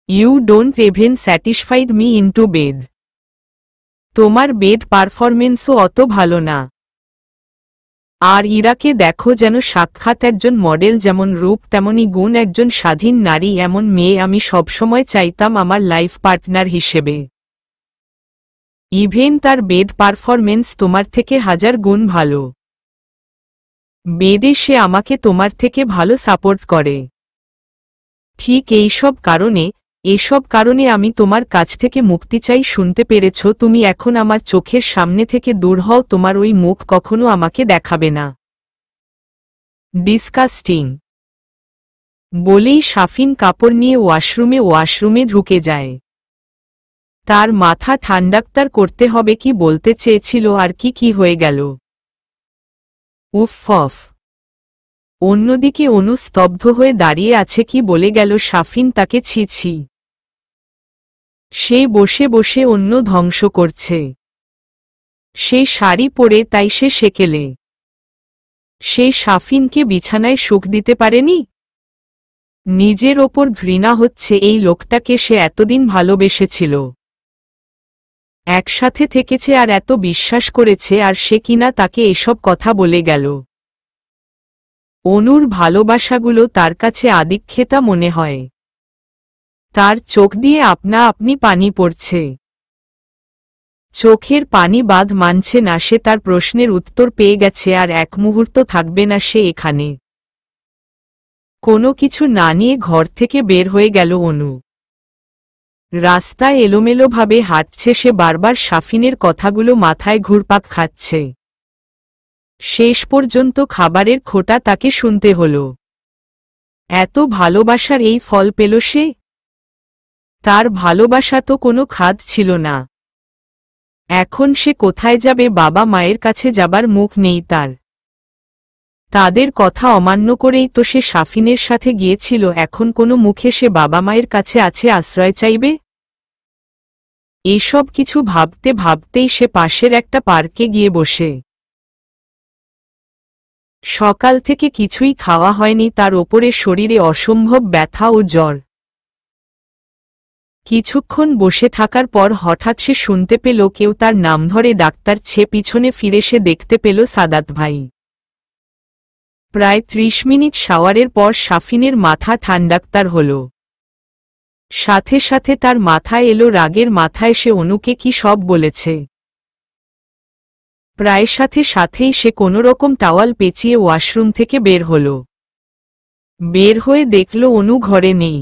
You don't even satisfied me into bed. তোমার বেড পারফরমেন্সও অত ভালো না। আর ইরাকে দেখো যেন সাক্ষাৎ একজন মডেল, যেমন রূপ তেমনি গুণ, একজন স্বাধীন নারী, এমন মেয়ে আমি সবসময় চাইতাম আমার লাইফ পার্টনার হিসেবে। ইভেন তার বেড পারফরমেন্স তোমার থেকে 1000 গুণ ভালো। বেডে সে আমাকে তোমার থেকে ভালো সাপোর্ট করে। ঠিক এসব কারণে আমি তোমার কাছ থেকে মুক্তি চাই। শুনতে পেরেছ? তুমি এখন আমার চোখের সামনে থেকে দূর হও, তোমার ওই মুখ কখনো আমাকে দেখাবে না। ডিসকাস্টিং। বলেই শাফিন কাপড় নিয়ে ওয়াশরুমে ঢুকে যায়। তার মাথা ঠান্ডাক্তার করতে হবে, কি বলতে চেয়েছিল আর কি হয়ে গেল। উফ। অন্যদিকে অনু স্তব্ধ হয়ে দাঁড়িয়ে আছে। কি বলে গেল শাফিন তাকে? ছি ছি। সে বসে বসে অন্য ধ্বংস করছে। সে শাড়ি পরে, তাই সে সেকেলে। সে শাফিনকে বিছানায় সুখ দিতে পারেনি। নিজের ওপর ঘৃণা হচ্ছে। এই লোকটাকে সে এতদিন ভালোবেসেছিল, একসাথে থেকেছে আর এত বিশ্বাস করেছে, আর সে কিনা তাকে এসব কথা বলে গেল। অনুর ভালোবাসাগুলো তার কাছে আদিক্ষেতা মনে হয়। তার চোখ দিয়ে আপনা আপনি পানি পড়ছে। চোখের পানি বাঁধ মানছে না। সে তার প্রশ্নের উত্তর পেয়ে গেছে, আর এক মুহূর্ত থাকবে না সে এখানে। কোনো কিছু না নিয়ে ঘর থেকে বের হয়ে গেল অনু। রাস্তায় এলোমেলোভাবে হাঁটছে সে, বারবার শাফিনের কথাগুলো মাথায় ঘুরপাক খাচ্ছে। শেষ পর্যন্ত খাবারের খোঁটা তাকে শুনতে হল। এত ভালোবাসার এই ফল পেল সে? তার ভালোবাসা তো কোনো খাদ ছিল না। এখন সে কোথায় যাবে? বাবা মায়ের কাছে যাবার মুখ নেই তার। তাদের কথা অমান্য করেই তো সে শাফিনের সাথে গিয়েছিল। এখন কোনো মুখে সে বাবা মায়ের কাছে আছে আশ্রয় চাইবে? এসব কিছু ভাবতে ভাবতেই সে পাশের একটা পার্কে গিয়ে বসে। সকাল থেকে কিছুই খাওয়া হয়নি, তার ওপরে শরীরে অসম্ভব ব্যথা ও জ্বর। কিছুক্ষণ বসে থাকার পর হঠাৎ সে শুনতে পেল কেউ তার নাম ধরে ডাক্তার। পিছনে ফিরে সে দেখতে পেল সাদাত ভাই। প্রায় 30 মিনিট শাওয়ারের পর শাফিনের মাথা ঠান্ডাক্তার হল। সাথে সাথে তার মাথায় এলো রাগের মাথায় সে অনুকে কি সব বলেছে। প্রায় সাথেই সে কোনোরকম টাওয়াল পেঁচিয়ে ওয়াশরুম থেকে বের হল। বের হয়ে দেখল অনু ঘরে নেই।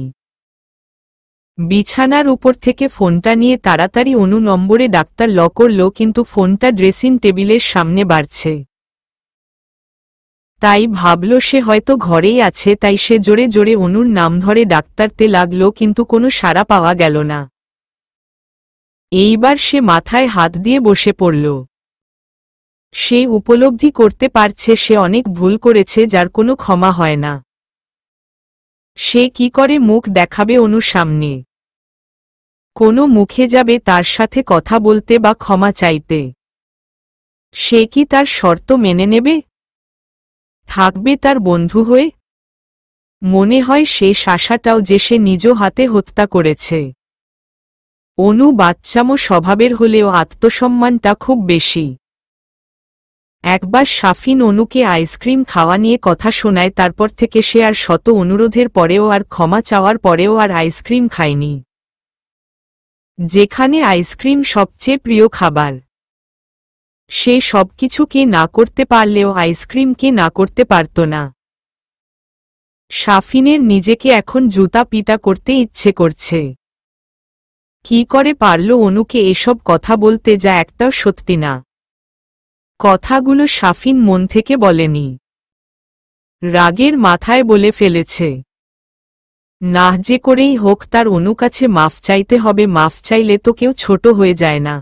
বিছানার উপর থেকে ফোনটা নিয়ে তাড়াতাড়ি অনু নম্বরে ডাক্তার ল করল, কিন্তু ফোনটা ড্রেসিং টেবিলের সামনে বাড়ছে। তাই ভাবল সে হয়তো ঘরেই আছে, তাই সে জোরে জোরে অনুর নাম ধরে ডাক্তারতে লাগল, কিন্তু কোনো সাড়া পাওয়া গেল না। এইবার সে মাথায় হাত দিয়ে বসে পড়ল। সে উপলব্ধি করতে পারছে সে অনেক ভুল করেছে, যার কোনো ক্ষমা হয় না। সে কি করে মুখ দেখাবে অনুর সামনে? কোনো মুখে যাবে তার সাথে কথা বলতে বা ক্ষমা চাইতে? সে কি তার শর্ত মেনে নেবে? থাকবে তার বন্ধু হয়ে? মনে হয় শেষ আশাটাও যে সে নিজ হাতে হত্যা করেছে। অনু বাচ্চামো স্বভাবের হলেও আত্মসম্মানটা খুব বেশি। একবার শাফিন অনুকে আইসক্রিম খাওয়া নিয়ে কথা শোনায়, তারপর থেকে সে আর শত অনুরোধের পরেও আর ক্ষমা চাওয়ার পরেও আর আইসক্রিম খায়নি। যেখানে আইসক্রিম সবচেয়ে প্রিয় খাবার। সে সবকিছুকে না করতে পারলেও আইসক্রিমকে না করতে পারত না। শাফিনের নিজেকে এখন জুতা পিটা করতে ইচ্ছে করছে। কি করে পারল অনুকে এসব কথা বলতে, যা একটাও সত্যি না? কথাগুলো শাফিন মন থেকে বলেনি, রাগের মাথায় বলে ফেলেছে। না যে করেই হোক তার অনু কাছে মাফ চাইতে হবে, মাফ চাইলে তো কেউ ছোট হয়ে যায় না।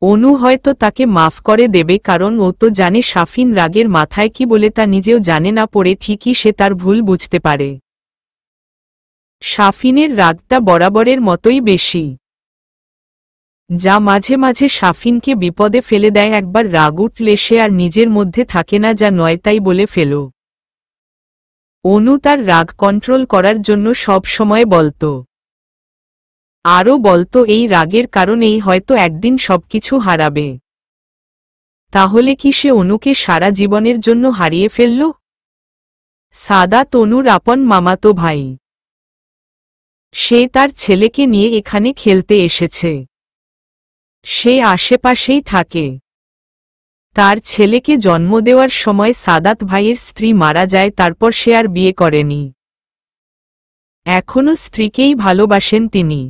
অনু হয়তো তাকে মাফ করে দেবে, কারণ ও তো জানে শাফিন রাগের মাথায় কি বলে তা নিজেও জানে না, পড়ে ঠিকই সে তার ভুল বুঝতে পারে। শাফিনের রাগটা বরাবরের মতোই বেশি, যা মাঝে মাঝে শাফিনকে বিপদে ফেলে দেয়। একবার রাগ উঠলে সে আর নিজের মধ্যে থাকে না, যা নয় তাই বলে ফেলো। অনু তার রাগ কন্ট্রোল করার জন্য সব সময় বলতো, আরও বলতো এই রাগের কারণেই হয়তো একদিন সবকিছু হারাবে। তাহলে কি সে অনুকে সারা জীবনের জন্য হারিয়ে ফেলল? সাদাত অনুর আপন মামাতো ভাই। সে তার ছেলেকে নিয়ে এখানে খেলতে এসেছে। সে আশেপাশেই থাকে। তার ছেলেকে জন্ম দেওয়ার সময় সাদাত ভাইয়ের স্ত্রী মারা যায়, তারপর সে আর বিয়ে করেনি। এখনো স্ত্রীকেই ভালোবাসেন তিনি।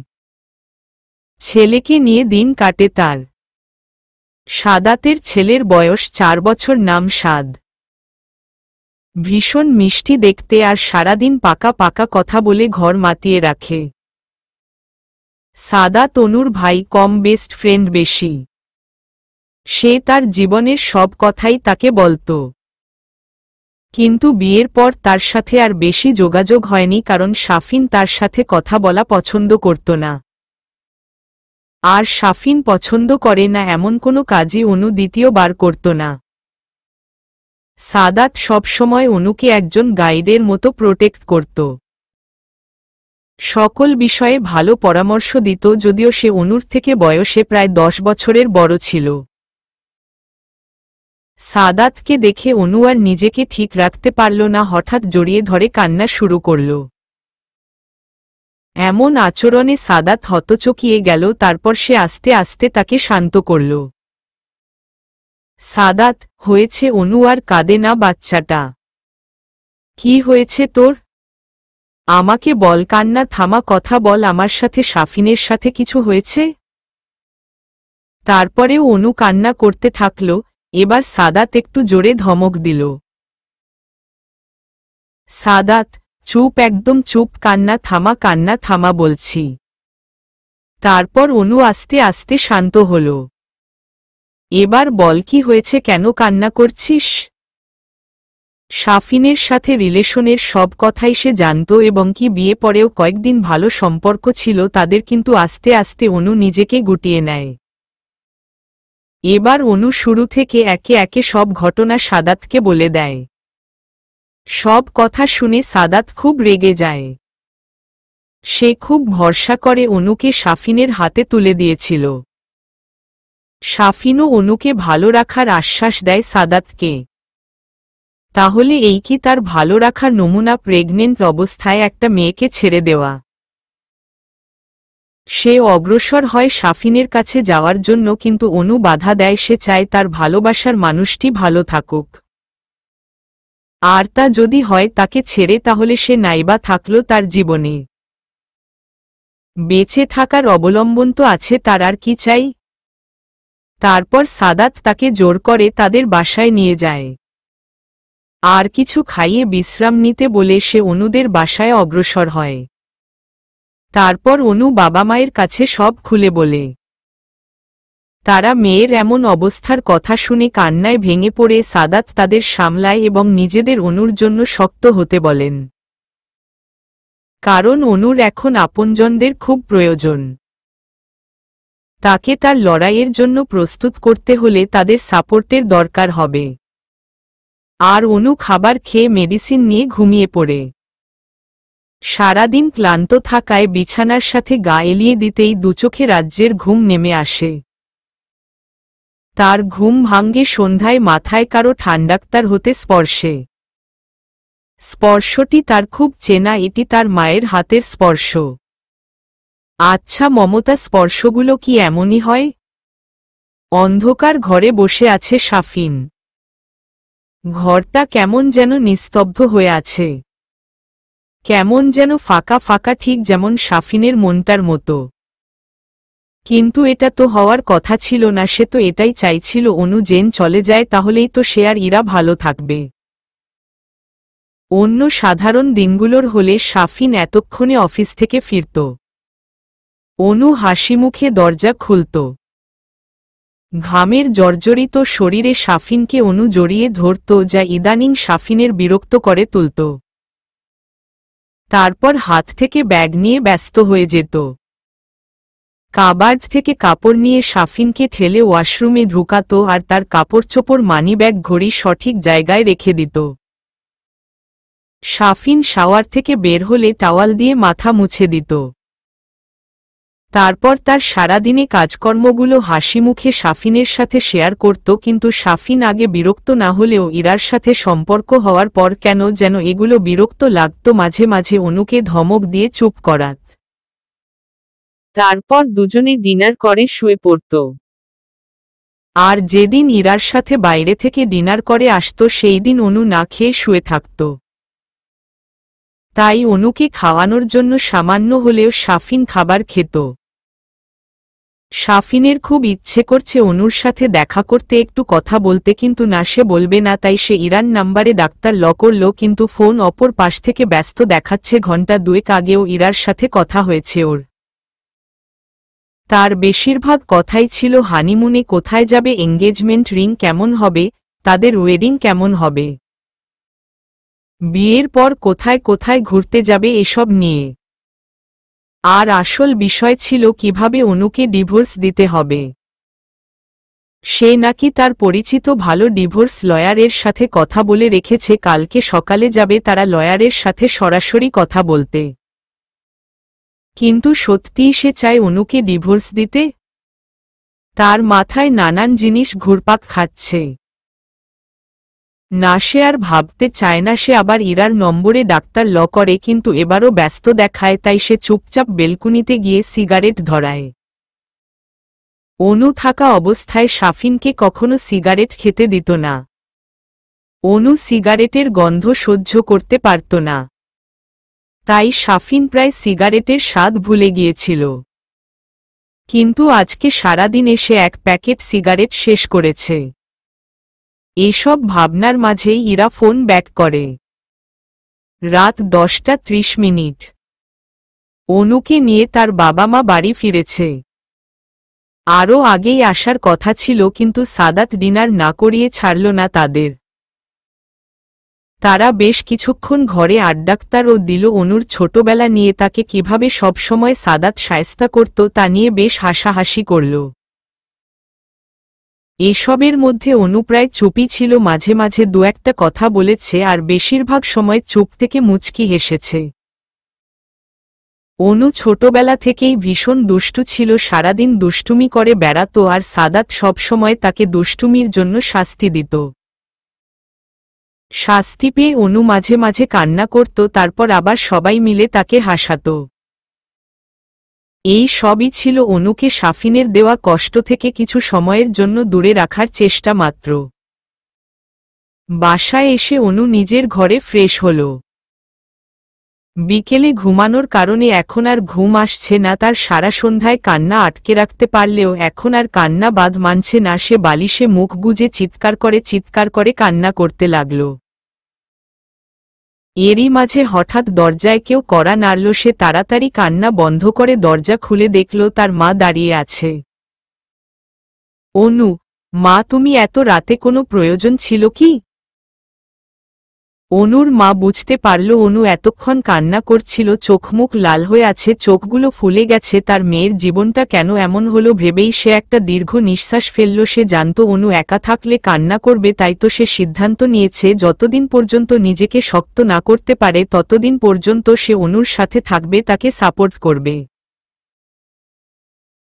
ছেলেকে নিয়ে দিন কাটে তার। সাদাতের ছেলের বয়স 4 বছর, নাম সাদ। ভীষণ মিষ্টি দেখতে আর সারাদিন পাকা পাকা কথা বলে ঘর মাতিয়ে রাখে। সাদাত অনুর ভাই কম, বেস্ট ফ্রেন্ড বেশি। সে তার জীবনের সব কথাই তাকে বলত। কিন্তু বিয়ের পর তার সাথে আর বেশি যোগাযোগ হয়নি, কারণ শাফিন তার সাথে কথা বলা পছন্দ করত না। আর শাফিন পছন্দ করে না এমন কোনো কাজই অনু দ্বিতীয়বার করত না। সাদাত সবসময় অনুকে একজন গাইডের মতো প্রোটেক্ট করত। সকল বিষয়ে ভালো পরামর্শ দিত, যদিও সে অনুর থেকে বয়সে প্রায় 10 বছরের বড় ছিল। সাদাতকে দেখে অনু আর নিজেকে ঠিক রাখতে পারল না, হঠাৎ জড়িয়ে ধরে কান্না শুরু করল। এমন আচরণে সাদাত হতচকিয়ে গেল, তারপর সে আস্তে আস্তে তাকে শান্ত করল। সাদাত, হয়েছে অনু আর কাঁদে না বাচ্চাটা। কি হয়েছে তোর? আমাকে বল, কান্না থামা, কথা বল, আমার সাথে শাফিনের সাথে কিছু হয়েছে? তারপরেও অনু কান্না করতে থাকল। এবার সাদাত একটু জোরে ধমক দিল। সাদাত, চুপ, একদম চুপ, কান্না থামা বলছি। তারপর অনু আস্তে আস্তে শান্ত হল। এবার বল কি হয়েছে, কেন কান্না করছিস? শাফিনের সাথে রিলেশনের সব কথাই সে জানত, এবং কি বিয়ে পরেও কয়েকদিন ভালো সম্পর্ক ছিল তাদের, কিন্তু আস্তে আস্তে অনু নিজেকে গুটিয়ে নেয়। এবার অনু শুরু থেকে একে একে সব ঘটনা সাদাতকে বলে দেয়। সব কথা শুনে সাদাত খুব রেগে যায়। সে খুব ভরসা করে অনুকে শাফিনের হাতে তুলে দিয়েছিল। শাফিনও অনুকে ভালো রাখার আশ্বাস দেয় সাদাতকে। তাহলে এই কি তার ভালো রাখার নমুনা, প্রেগনেন্ট অবস্থায় একটা মেয়েকে ছেড়ে দেওয়া? সে অগ্রসর হয় শাফিনের কাছে যাওয়ার জন্য, কিন্তু অনু বাধা দেয়। সে চায় তার ভালোবাসার মানুষটি ভালো থাকুক। আর তা যদি হয় তাকে ছেড়ে, তাহলে সে নাইবা থাকল তার জীবনে। বেঁচে থাকার অবলম্বন তো আছে, তার আর কি চাই? তারপর সাদাত তাকে জোর করে তাদের বাসায় নিয়ে যায়। আর কিছু খাইয়ে বিশ্রাম নিতে বলে সে অনুদের বাসায় অগ্রসর হয়। তারপর অনু বাবা মায়ের কাছে সব খুলে বলে। তারা মেয়ের এমন অবস্থার কথা শুনে কান্নায় ভেঙে পড়ে। সাদাত তাদের সামলায় এবং নিজেদের অনুর জন্য শক্ত হতে বলেন। কারণ অনুর এখন আপনজনদের খুব প্রয়োজন। তাকে তার লড়াইয়ের জন্য প্রস্তুত করতে হলে তাদের সাপোর্টের দরকার হবে। আর অনু খাবার খেয়ে মেডিসিন নিয়ে ঘুমিয়ে পড়ে। সারাদিন ক্লান্ত থাকায় বিছানার সাথে গা এলিয়ে দিতেই দুচোখে রাজ্যের ঘুম নেমে আসে। তার ঘুম ভাঙ্গে সন্ধ্যায় মাথায় কারো ঠান্ডাক্তার হতে স্পর্শে। স্পর্শটি তার খুব চেনা, এটি তার মায়ের হাতের স্পর্শ। আচ্ছা মমতা, স্পর্শগুলো কি এমনই হয়? অন্ধকার ঘরে বসে আছে সাফিন। ঘরটা কেমন যেন নিস্তব্ধ হয়ে আছে, কেমন যেন ফাঁকা ফাঁকা, ঠিক যেমন সাফিনের মনটার মতো। কিন্তু এটা তো হওয়ার কথা ছিল না। সে তো এটাই চাইছিল, অনু জেন চলে যায়, তাহলেই তো সে আর ইরা ভালো থাকবে। অন্য সাধারণ দিনগুলোর হলে সাফিন এতক্ষণে অফিস থেকে ফিরত। অনু হাসিমুখে দরজা খুলত। ঘামের জর্জরিত শরীরে সাফিনকে অনু জড়িয়ে ধরত, যা ইদানিং সাফিনের বিরক্ত করে তুলত। তারপর হাত থেকে ব্যাগ নিয়ে ব্যস্ত হয়ে যেত। কাবার্ড থেকে কাপড় নিয়ে সাফিনকে ঠেলে ওয়াশরুমে ঢুকাত আর তার কাপড়চোপড়, মানিব্যাগ, ঘড়ি সঠিক জায়গায় রেখে দিত। সাফিন শাওয়ার থেকে বের হলে টাওয়াল দিয়ে মাথা মুছে দিত। তারপর তার সারাদিনে কাজকর্মগুলো হাসিমুখে সাফিনের সাথে শেয়ার করত। কিন্তু সাফিন আগে বিরক্ত না হলেও ইরার সাথে সম্পর্ক হওয়ার পর কেন যেন এগুলো বিরক্ত লাগত। মাঝে মাঝে অনুকে ধমক দিয়ে চুপ করাত। তারপর দুজনে ডিনার করে শুয়ে পড়ত। আর যেদিন ইরার সাথে বাইরে থেকে ডিনার করে আসত, সেই দিন অনু না খেয়ে শুয়ে থাকত। তাই অনুকে খাওয়ানোর জন্য সামান্য হলেও সাফিন খাবার খেত। সাফিনের খুব ইচ্ছে করছে অনুর সাথে দেখা করতে, একটু কথা বলতে, কিন্তু না, সে বলবে না। তাই সে ইরান নাম্বারে ডাক্তার ল করল, কিন্তু ফোন অপর পাশ থেকে ব্যস্ত দেখাচ্ছে। ঘণ্টা দুয়েক আগেও ইরার সাথে কথা হয়েছে ওর। তার বেশিরভাগ কথাই ছিল হানিমুনে কোথায় যাবে, এঙ্গেজমেন্ট রিং কেমন হবে, তাদের ওয়েডিং কেমন হবে, বিয়ের পর কোথায় কোথায় ঘুরতে যাবে, এসব নিয়ে। আর আসল বিষয় ছিল কিভাবে অনুকে ডিভোর্স দিতে হবে। সে নাকি তার পরিচিত ভালো ডিভোর্স লয়ারের সাথে কথা বলে রেখেছে, কালকে সকালে যাবে তারা লয়ারের সাথে সরাসরি কথা বলতে। কিন্তু সত্যিই সে চায় অনুকে ডিভোর্স দিতে? তার মাথায় নানান জিনিস ঘুরপাক খাচ্ছে। না, সে আর ভাবতে চায় না। সে আবার ইরার নম্বরে ডাক্তার ল করে, কিন্তু এবারও ব্যস্ত দেখায়। তাই সে চুপচাপ বেলকুনিতে গিয়ে সিগারেট ধরায়। অনু থাকা অবস্থায় সাফিনকে কখনো সিগারেট খেতে দিত না। অনু সিগারেটের গন্ধ সহ্য করতে পারত না। তাই সাফিন প্রায় সিগারেটের স্বাদ ভুলে গিয়েছিল। কিন্তু আজকে সারাদিনে সে এক প্যাকেট সিগারেট শেষ করেছে। এসব ভাবনার মাঝেই ইরা ফোন ব্যাক করে। রাত 10:30। অনুকে নিয়ে তার বাবা মা বাড়ি ফিরেছে। আরও আগেই আসার কথা ছিল, কিন্তু সাদাত ডিনার না করিয়ে ছাড়ল না তাদের। তারা বেশ কিছুক্ষণ ঘরে আড্ডাকতারও দিল অনুর ছোটবেলা নিয়ে, তাকে কিভাবে সবসময় সাদাত শায়েস্তা করত তা নিয়ে বেশ হাসাহাসি করল। এসবের মধ্যে অনু প্রায় চুপই ছিল, মাঝে মাঝে দু একটা কথা বলেছে, আর বেশিরভাগ সময় চুপ থেকে মুচকি হেসেছে। অনু ছোটবেলা থেকেই ভীষণ দুষ্টু ছিল, সারাদিন দুষ্টুমি করে বেড়াত, আর সাদাত সবসময় তাকে দুষ্টুমির জন্য শাস্তি দিত। শাস্তি পেয়ে অনু মাঝে মাঝে কান্না করত, তারপর আবার সবাই মিলে তাকে হাসাত। এই সবই ছিল অনুকে সাফিনের দেওয়া কষ্ট থেকে কিছু সময়ের জন্য দূরে রাখার চেষ্টা মাত্র। বাসায় এসে অনু নিজের ঘরে ফ্রেশ হল। বিকেলে ঘুমানোর কারণে এখন আর ঘুম আসছে না তার। সারা সন্ধ্যায় কান্না আটকে রাখতে পারলেও এখন আর কান্না বাদ মানছে না। সে বালিশে মুখ গুজে চিৎকার করে কান্না করতে লাগল। এরই মাঝে হঠাৎ দরজায় কেউ কড়া নাড়ল। সে তাড়াতাড়ি কান্না বন্ধ করে দরজা খুলে দেখল তার মা দাঁড়িয়ে আছে। অনু, মা, তুমি এত রাতে কোনো প্রয়োজন ছিল কি? অনুর মা বুঝতে পারল অনু এতক্ষণ কান্না করছিল, চোখমুখ লাল হয়ে আছে, চোখগুলো ফুলে গেছে। তার মেয়ের জীবনটা কেন এমন হলো ভেবেই সে একটা দীর্ঘ নিঃশ্বাস ফেলল। সে জানত অনু একা থাকলে কান্না করবে, তাই তো সে সিদ্ধান্ত নিয়েছে যতদিন পর্যন্ত নিজেকে শক্ত না করতে পারে ততদিন পর্যন্ত সে অনুর সাথে থাকবে, তাকে সাপোর্ট করবে।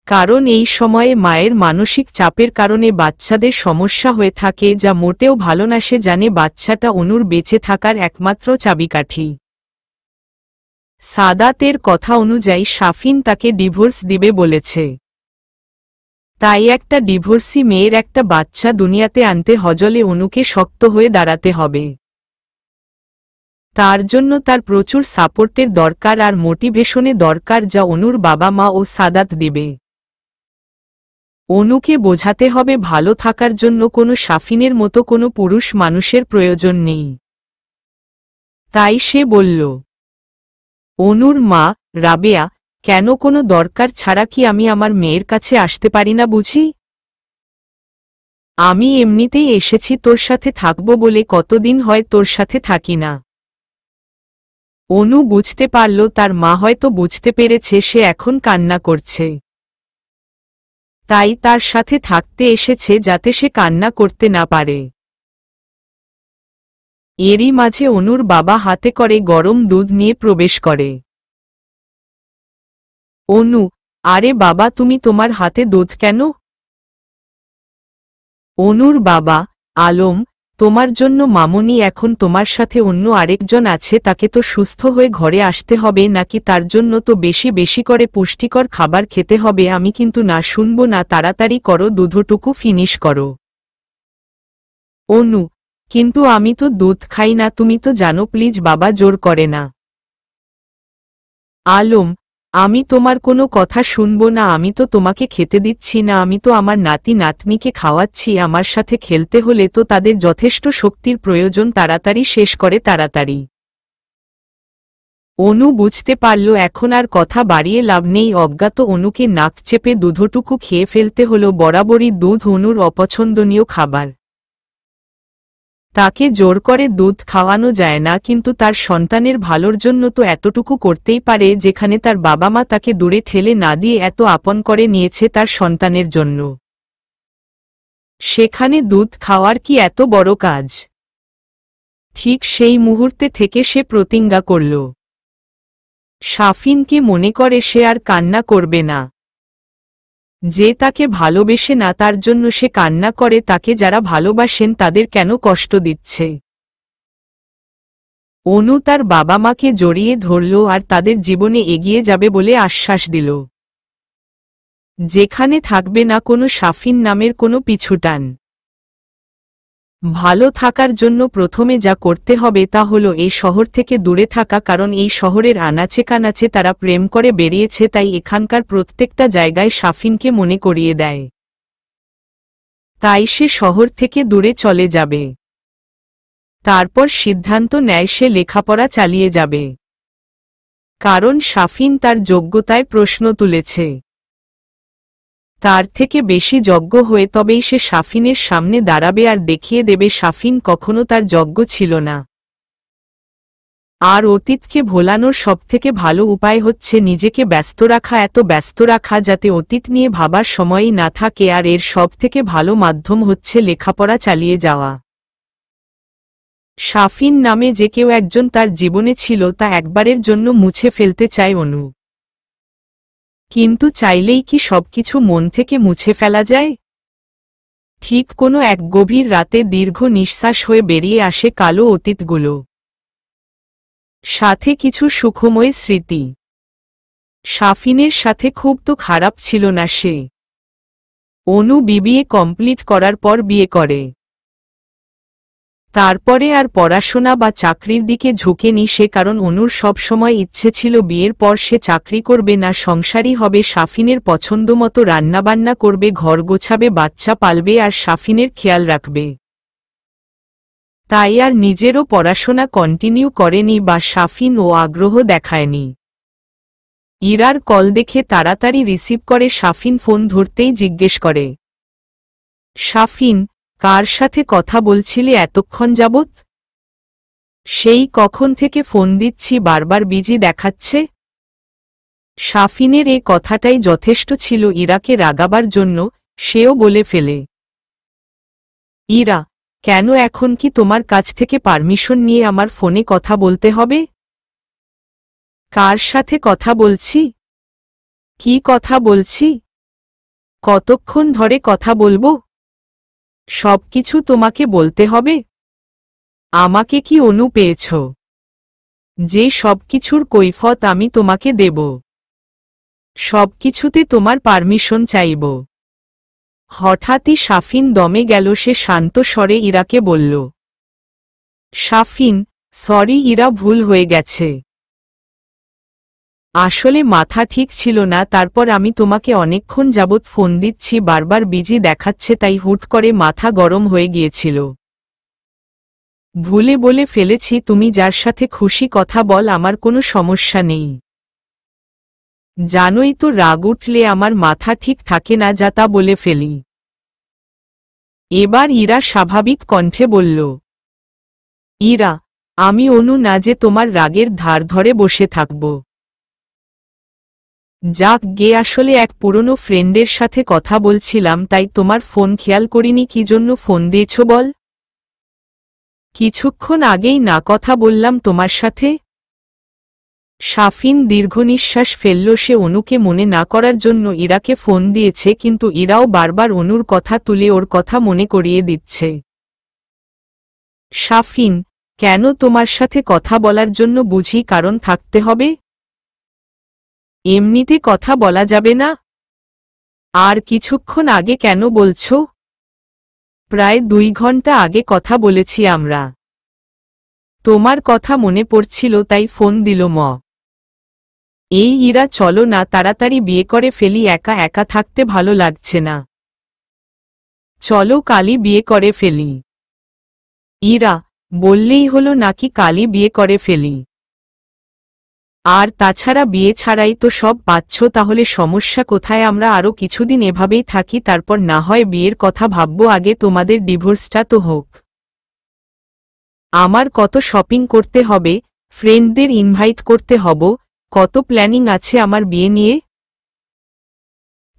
কারণ এই সময়ে মায়ের মানসিক চাপের কারণে বাচ্চাদের সমস্যা হয়ে থাকে, যা মোটেও ভালো না। সে জানে বাচ্চাটা অনুর বেঁচে থাকার একমাত্র চাবিকাঠি। সাদাতের কথা অনুযায়ী শাফিন তাকে ডিভোর্স দিবে বলেছে। তাই একটা ডিভোর্সি মেয়ের একটা বাচ্চা দুনিয়াতে আনতে হজলে অনুকে শক্ত হয়ে দাঁড়াতে হবে। তার জন্য তার প্রচুর সাপোর্টের দরকার আর মোটিভেশনে দরকার, যা অনুর বাবা মা ও সাদাত দিবে। অনুকে বোঝাতে হবে ভালো থাকার জন্য কোনো শাফিনের মতো কোনো পুরুষ মানুষের প্রয়োজন নেই। তাই সে বলল, অনুর মা, রাবেয়া, কেন কোনো দরকার ছাড়া কি আমি আমার মেয়ের কাছে আসতে পারি না বুঝি? আমি এমনিতেই এসেছি তোর সাথে থাকব বলে, কতদিন হয় তোর সাথে থাকি না। অনু বুঝতে পারল তার মা হয়তো বুঝতে পেরেছে সে এখন কান্না করছে, তাই তার সাথে থাকতে এসেছে যাতে সে কান্না করতে না পারে। এরই মাঝে অনুর বাবা হাতে করে গরম দুধ নিয়ে প্রবেশ করে। অনু, আরে বাবা তুমি তোমার হাতে দুধ কেন? অনুর বাবা, আলম, তোমার জন্য মামুনি এখন তোমার সাথে অন্য আরেকজন আছে, তাকে তো সুস্থ হয়ে ঘরে আসতে হবে নাকি, তার জন্য তো বেশি বেশি করে পুষ্টিকর খাবার খেতে হবে। আমি কিন্তু না শুনব না, তাড়াতাড়ি করো, দুধটুকু ফিনিশ করো। অনু, কিন্তু আমি তো দুধ খাই না, তুমি তো জানো, প্লিজ বাবা জোর করে না। আলম, আমি তোমার কোনো কথা শুনব না, আমি তো তোমাকে খেতে দিচ্ছি না, আমি তো আমার নাতি নাতনিকে খাওয়াচ্ছি, আমার সাথে খেলতে হলে তো তাদের যথেষ্ট শক্তির প্রয়োজন, তাড়াতাড়ি শেষ করে তাড়াতাড়ি। অনু বুঝতে পারল এখন আর কথা বাড়িয়ে লাভ নেই, অজ্ঞাত অনুকে নাক চেপে দুধটুকু খেয়ে ফেলতে হলো। বরাবরই দুধ অনুর অপছন্দনীয় খাবার, তাকে জোর করে দুধ খাওয়ানো যায় না, কিন্তু তার সন্তানের ভালোর জন্য তো এতটুকু করতেই পারে। যেখানে তার বাবা মা তাকে দূরে ঠেলে না দিয়ে এত আপন করে নিয়েছে তার সন্তানের জন্য, সেখানে দুধ খাওয়ার কি এত বড় কাজ? ঠিক সেই মুহূর্তে থেকে সে প্রতিজ্ঞা করল, শাফিনকে মনে করে সে আর কান্না করবে না। যে তাকে ভালোবেসে না তার জন্য সে কান্না করে, তাকে যারা ভালোবাসেন তাদের কেন কষ্ট দিচ্ছে? অনু তার বাবা মাকে জড়িয়ে ধরল আর তাদের জীবনে এগিয়ে যাবে বলে আশ্বাস দিল। যেখানে থাকবে না কোনো শাফিন নামের কোনো পিছুটান। ভালো থাকার জন্য প্রথমে যা করতে হবে তা হলো এই শহর থেকে দূরে থাকা, কারণ এই শহরের আনাচে কানাচে তারা প্রেম করে বেরিয়েছে, তাই এখানকার প্রত্যেকটা জায়গায় শাফিনকে মনে করিয়ে দেয়। তাই সে শহর থেকে দূরে চলে যাবে। তারপর সিদ্ধান্ত নেয় সে লেখাপড়া চালিয়ে যাবে, কারণ শাফিন তার যোগ্যতায় প্রশ্ন তুলেছে। তার থেকে বেশি যোগ্য হয়ে তবেই সে শাফিনের সামনে দাঁড়াবে আর দেখিয়ে দেবে শাফিন কখনো তার যোগ্য ছিল না। আর অতীতকে ভোলানোর সবথেকে ভালো উপায় হচ্ছে নিজেকে ব্যস্ত রাখা, এত ব্যস্ত রাখা যাতে অতীত নিয়ে ভাবার সময়ই না থাকে, আর এর সবথেকে ভালো মাধ্যম হচ্ছে লেখাপড়া চালিয়ে যাওয়া। শাফিন নামে যে কেউ একজন তার জীবনে ছিল তা একবারের জন্য মুছে ফেলতে চায় অনু। কিন্তু চাইলেই কি সবকিছু মন থেকে মুছে ফেলা যায়? ঠিক কোনো এক গভীর রাতে দীর্ঘ নিঃশ্বাস হয়ে বেরিয়ে আসে কালো অতীতগুলো, সাথে কিছু সুখময় স্মৃতি। শাফিনের সাথে খুব তো খারাপ ছিল না সে। অনু বিবিএ কমপ্লিট করার পর বিয়ে করে, তারপরে আর পড়াশোনা বা চাকরির দিকে ঝুঁকেনি সে, কারণ অনুর সব সময় ইচ্ছে ছিল বিয়ের পর সে চাকরি করবে না, সংসারী হবে, শাফিনের পছন্দমতো রান্নাবান্না করবে, ঘর গোছাবে, বাচ্চা পালবে আর শাফিনের খেয়াল রাখবে। তাই আর নিজেরও পড়াশোনা কন্টিনিউ করেনি বা শাফিন ও আগ্রহ দেখায়নি। ইরার কল দেখে তাড়াতাড়ি রিসিভ করে শাফিন ফোন ধরতেই জিজ্ঞেস করে, শাফিন, কার সাথে কথা বলছিলে এতক্ষণ যাবৎ? সেই কখন থেকে ফোন দিচ্ছি, বারবার বিজি দেখাচ্ছে। শাফিনের এ কথাটাই যথেষ্ট ছিল ইরাকে রাগাবার জন্য, সেও বলে ফেলে, ইরা, কেন এখন কি তোমার কাছ থেকে পারমিশন নিয়ে আমার ফোনে কথা বলতে হবে? কার সাথে কথা বলছি? কি কথা বলছি? কতক্ষণ ধরে কথা বলবো? সবকিছু তোমাকে বলতে হবে? আমাকে কি অনু পেয়েছ? যে সবকিছুর কৈফত আমি তোমাকে দেব। সবকিছুতে তোমার পারমিশন চাইব। হঠাৎই শাফিন দমে গেল। সে শান্ত স্বরে ইরাকে বলল, শাফিন, সরি ইরা, ভুল হয়ে গেছে। আসলে মাথা ঠিক ছিল না। তারপর আমি তোমাকে অনেকক্ষণ যাবৎ ফোন দিচ্ছি, বারবার বিজি দেখাচ্ছে, তাই হুট করে মাথা গরম হয়ে গিয়েছিল। ভুলে বলে ফেলেছি। তুমি যার সাথে খুশি কথা বল, আমার কোনো সমস্যা নেই। জানোই তো রাগ উঠলে আমার মাথা ঠিক থাকে না, যা তা বলে ফেলি। এবার ইরা স্বাভাবিক কণ্ঠে বলল, ইরা, আমি অনু না যে তোমার রাগের ধার ধরে বসে থাকব। যাক গে, আসলে এক পুরনো ফ্রেন্ডের সাথে কথা বলছিলাম, তাই তোমার ফোন খেয়াল করিনি। কি জন্য ফোন দিয়েছ বল? কিছুক্ষণ আগেই না কথা বললাম তোমার সাথে। শাফিন দীর্ঘনিশ্বাস ফেলল। সে অনুকে মনে না করার জন্য ইরাকে ফোন দিয়েছে, কিন্তু ইরাও বারবার অনুর কথা তুলে ওর কথা মনে করিয়ে দিচ্ছে। শাফিন, কেন তোমার সাথে কথা বলার জন্য বুঝি কারণ থাকতে হবে? এমনিতে কথা বলা যাবে না? আর কিছুক্ষণ আগে কেন বলছো? প্রায় 2 ঘন্টা আগে কথা বলেছি আমরা। তোমার কথা মনে পড়ছিল তাই ফোন দিল ম। এই ইরা, চলো না তাড়াতাড়ি বিয়ে করে ফেলি, একা একা থাকতে ভালো লাগছে না। চলো কালই বিয়ে করে ফেলি। ইরা, বললেই হলো নাকি কালই বিয়ে করে ফেলি? আর তাছাড়া বিয়ে ছাড়াই তো সব পাচ্ছ, তাহলে সমস্যা কোথায়? আমরা আরও কিছুদিন এভাবেই থাকি, তারপর না হয় বিয়ের কথা ভাববো। আগে তোমাদের ডিভোর্সটা তো হোক। আমার কত শপিং করতে হবে, ফ্রেন্ডদের ইনভাইট করতে হব, কত প্ল্যানিং আছে আমার বিয়ে নিয়ে।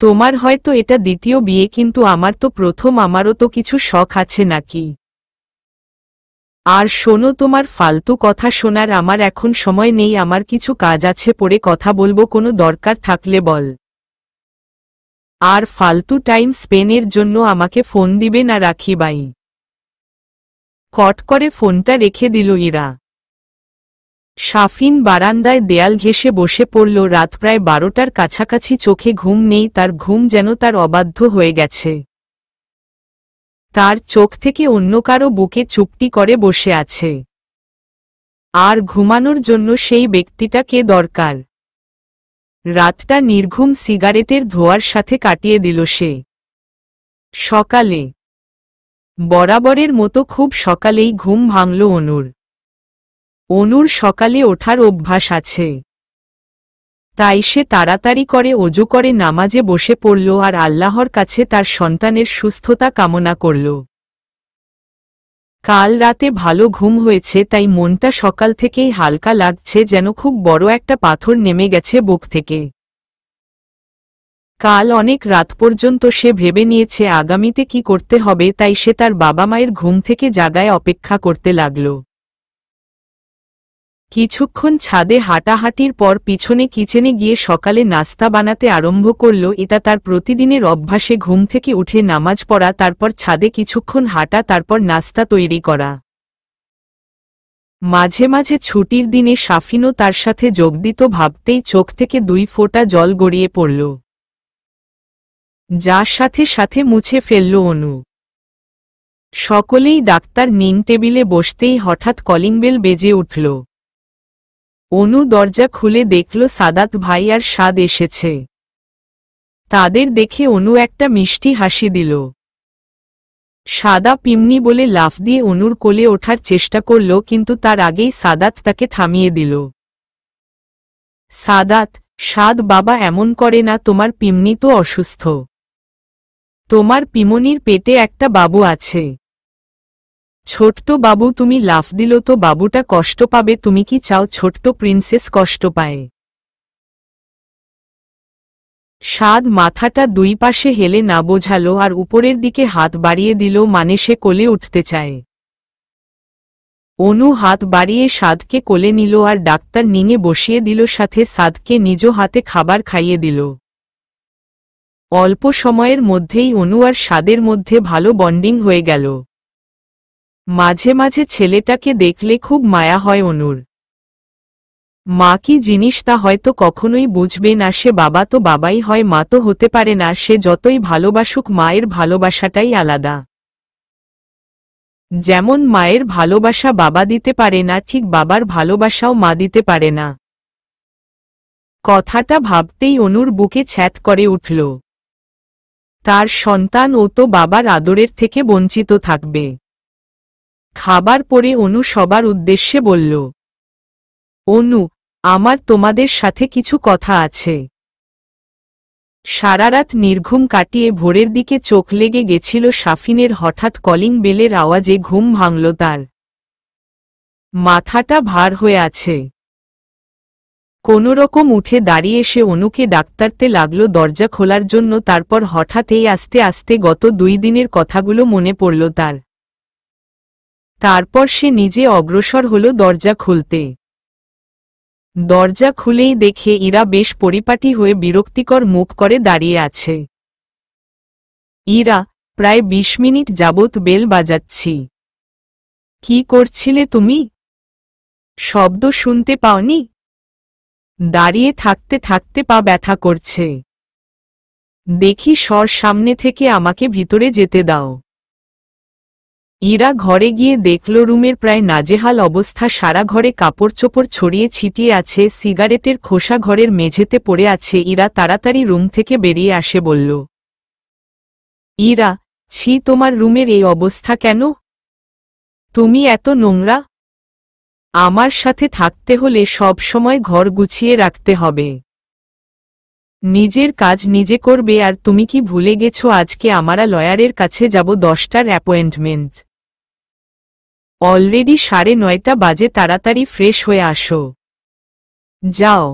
তোমার হয়তো এটা দ্বিতীয় বিয়ে, কিন্তু আমার তো প্রথম। আমারও তো কিছু শখ আছে নাকি? আর শোনো, তোমার ফালতু কথা শোনার আমার এখন সময় নেই। আমার কিছু কাজ আছে, পরে কথা বলবো, কোনো দরকার থাকলে বল। আর ফালতু টাইম স্পেনের জন্য আমাকে ফোন দিবে না, রাখি বাই। কট করে ফোনটা রেখে দিল ইরা। শাফিন বারান্দায় দেয়াল ঘেঁষে বসে পড়ল। রাত প্রায় 12টার কাছাকাছি। চোখে ঘুম নেই তার, ঘুম যেন তার অবাধ্য হয়ে গেছে। তার চোখ থেকে অন্য কারো বুকে চুপটি করে বসে আছে। আর ঘুমানোর জন্য সেই ব্যক্তিটা কে দরকার? রাতটা নির্ঘুম সিগারেটের ধোঁয়ার সাথে কাটিয়ে দিল সে। সকালে বরাবরের মতো খুব সকালেই ঘুম ভাঙল অনুর। অনুর সকালে ওঠার অভ্যাস আছে, তাই সে তাড়াতাড়ি করে ওযু করে নামাজে বসে পড়ল আর আল্লাহর কাছে তার সন্তানের সুস্থতা কামনা করল। কাল রাতে ভালো ঘুম হয়েছে, তাই মনটা সকাল থেকেই হালকা লাগছে, যেন খুব বড় একটা পাথর নেমে গেছে বুক থেকে। কাল অনেক রাত পর্যন্ত সে ভেবে নিয়েছে আগামীতে কি করতে হবে, তাই সে তার বাবা মায়ের ঘুম থেকে জাগায় অপেক্ষা করতে লাগল। কিছুক্ষণ ছাদে হাঁটাহাঁটির পর পিছনে কিচেনে গিয়ে সকালে নাস্তা বানাতে আরম্ভ করল। এটা তার প্রতিদিনের অভ্যাসে, ঘুম থেকে উঠে নামাজ পড়া, তারপর ছাদে কিছুক্ষণ হাঁটা, তারপর নাস্তা তৈরি করা। মাঝে মাঝে ছুটির দিনে শাফিনও তার সাথে যোগ দিত। ভাবতেই চোখ থেকে 2 ফোঁটা জল গড়িয়ে পড়ল, যার সাথে সাথে মুছে ফেলল অনু। সকলেই ডাক্তার নিন টেবিলে বসতেই হঠাৎ কলিং বেল বেজে উঠল। অনু দরজা খুলে দেখল সাদাত ভাই আর সাদ এসেছে। তাদের দেখে অনু একটা মিষ্টি হাসি দিল। সাদা পিমনি বলে লাফ দিয়ে অনুর কোলে ওঠার চেষ্টা করল, কিন্তু তার আগেই সাদাত তাকে থামিয়ে দিল। সাদাত, সাদ বাবা এমন করে না, তোমার পিমনি তো অসুস্থ। তোমার পিমনির পেটে একটা বাবু আছে। ছোট্ট বাবু। তুমি লাফ দিল তো বাবুটা কষ্ট পাবে। তুমি কি চাও ছোট্ট প্রিন্সেস কষ্ট পায়? সাদ মাথাটা 2 পাশে হেলে না বোঝালো আর উপরের দিকে হাত বাড়িয়ে দিল, মানে সে কোলে উঠতে চায়। অনু হাত বাড়িয়ে সাদকে কোলে নিল আর ডাক্তার নিঙে বসিয়ে দিল, সাথে সাদকে নিজ হাতে খাবার খাইয়ে দিল। অল্প সময়ের মধ্যেই অনু আর সাদের মধ্যে ভালো বন্ডিং হয়ে গেল। মাঝে মাঝে ছেলেটাকে দেখলে খুব মায়া হয় অনুর। মা কি জিনিস তা হয়তো কখনোই বুঝবে না। সে বাবা তো বাবাই হয়, মা তো হতে পারে না। সে যতই ভালোবাসুক, মায়ের ভালোবাসাটাই আলাদা। যেমন মায়ের ভালোবাসা বাবা দিতে পারে না, ঠিক বাবার ভালোবাসাও মা দিতে পারে না। কথাটা ভাবতেই অনুর বুকে ছ্যাঁত করে উঠল। তার সন্তান ও তো বাবার আদরের থেকে বঞ্চিত থাকবে। খাবার পরে অনু সবার উদ্দেশ্যে বলল, অনু, আমার তোমাদের সাথে কিছু কথা আছে। সারারাত নির্ঘুম কাটিয়ে ভোরের দিকে চোখ লেগে গেছিল সাফিনের। হঠাৎ কলিং বেলের আওয়াজে ঘুম ভাঙল তার। মাথাটা ভার হয়ে আছে। কোনোরকম উঠে দাঁড়িয়ে সে অনুকে ডাকতে লাগল দরজা খোলার জন্য। তারপর হঠাৎ এই আস্তে আস্তে গত 2 দিনের কথাগুলো মনে পড়ল তার। তারপর সে নিজে অগ্রসর হল দরজা খুলতে। দরজা খুলেই দেখে ইরা বেশ পরিপাটি হয়ে বিরক্তিকর মুখ করে দাঁড়িয়ে আছে। ইরা, প্রায় 20 মিনিট যাবৎ বেল বাজাচ্ছি। কি করছিলে তুমি? শব্দ শুনতে পাওনি? দাঁড়িয়ে থাকতে থাকতে পা ব্যথা করছে। দেখি সর সামনে থেকে, আমাকে ভিতরে যেতে দাও। ইরা ঘরে গিয়ে দেখল রুমের প্রায় নাজেহাল অবস্থা। সারা ঘরে কাপড় চোপড় ছড়িয়ে ছিটিয়ে আছে, সিগারেটের খোসা ঘরের মেঝেতে পড়ে আছে। ইরা তাড়াতাড়ি রুম থেকে বেরিয়ে আসে বলল, ইরা, ছি, তোমার রুমের এই অবস্থা কেন? তুমি এত নোংরা। আমার সাথে থাকতে হলে সব সময় ঘর গুছিয়ে রাখতে হবে। নিজের কাজ নিজে করবে। আর তুমি কি ভুলে গেছো আজকে আমরা লয়ারের কাছে যাব? 10টার অ্যাপয়েন্টমেন্ট। অলরেডি 9:30 বাজে, তাড়াতাড়ি ফ্রেশ হয়ে আসো। যাও।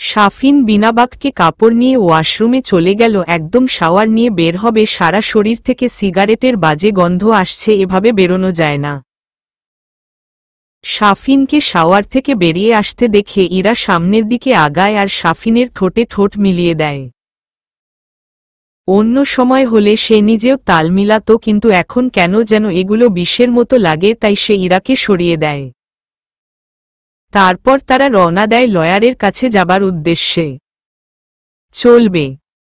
সাফিন বিনাবাককে কাপড় নিয়ে ওয়াশরুমে চলে গেল। একদম শাওয়ার নিয়ে বের হবে, সারা শরীর থেকে সিগারেটের বাজে গন্ধ আসছে। এভাবে বেরোনো যায় না। সাফিনকে শাওয়ার থেকে বেরিয়ে আসতে দেখে ইরা সামনের দিকে আগায় আর সাফিনের ঠোঁটে ঠোঁট মিলিয়ে দেয়। অন্য সময় হলে সে নিজেও তাল মিলাত, কিন্তু এখন কেন যেন এগুলো বিষের মতো লাগে, তাই সে ইরাকে সরিয়ে দেয়। তারপর তারা রওনা দেয় লয়ারের কাছে যাবার উদ্দেশ্যে। চলবে।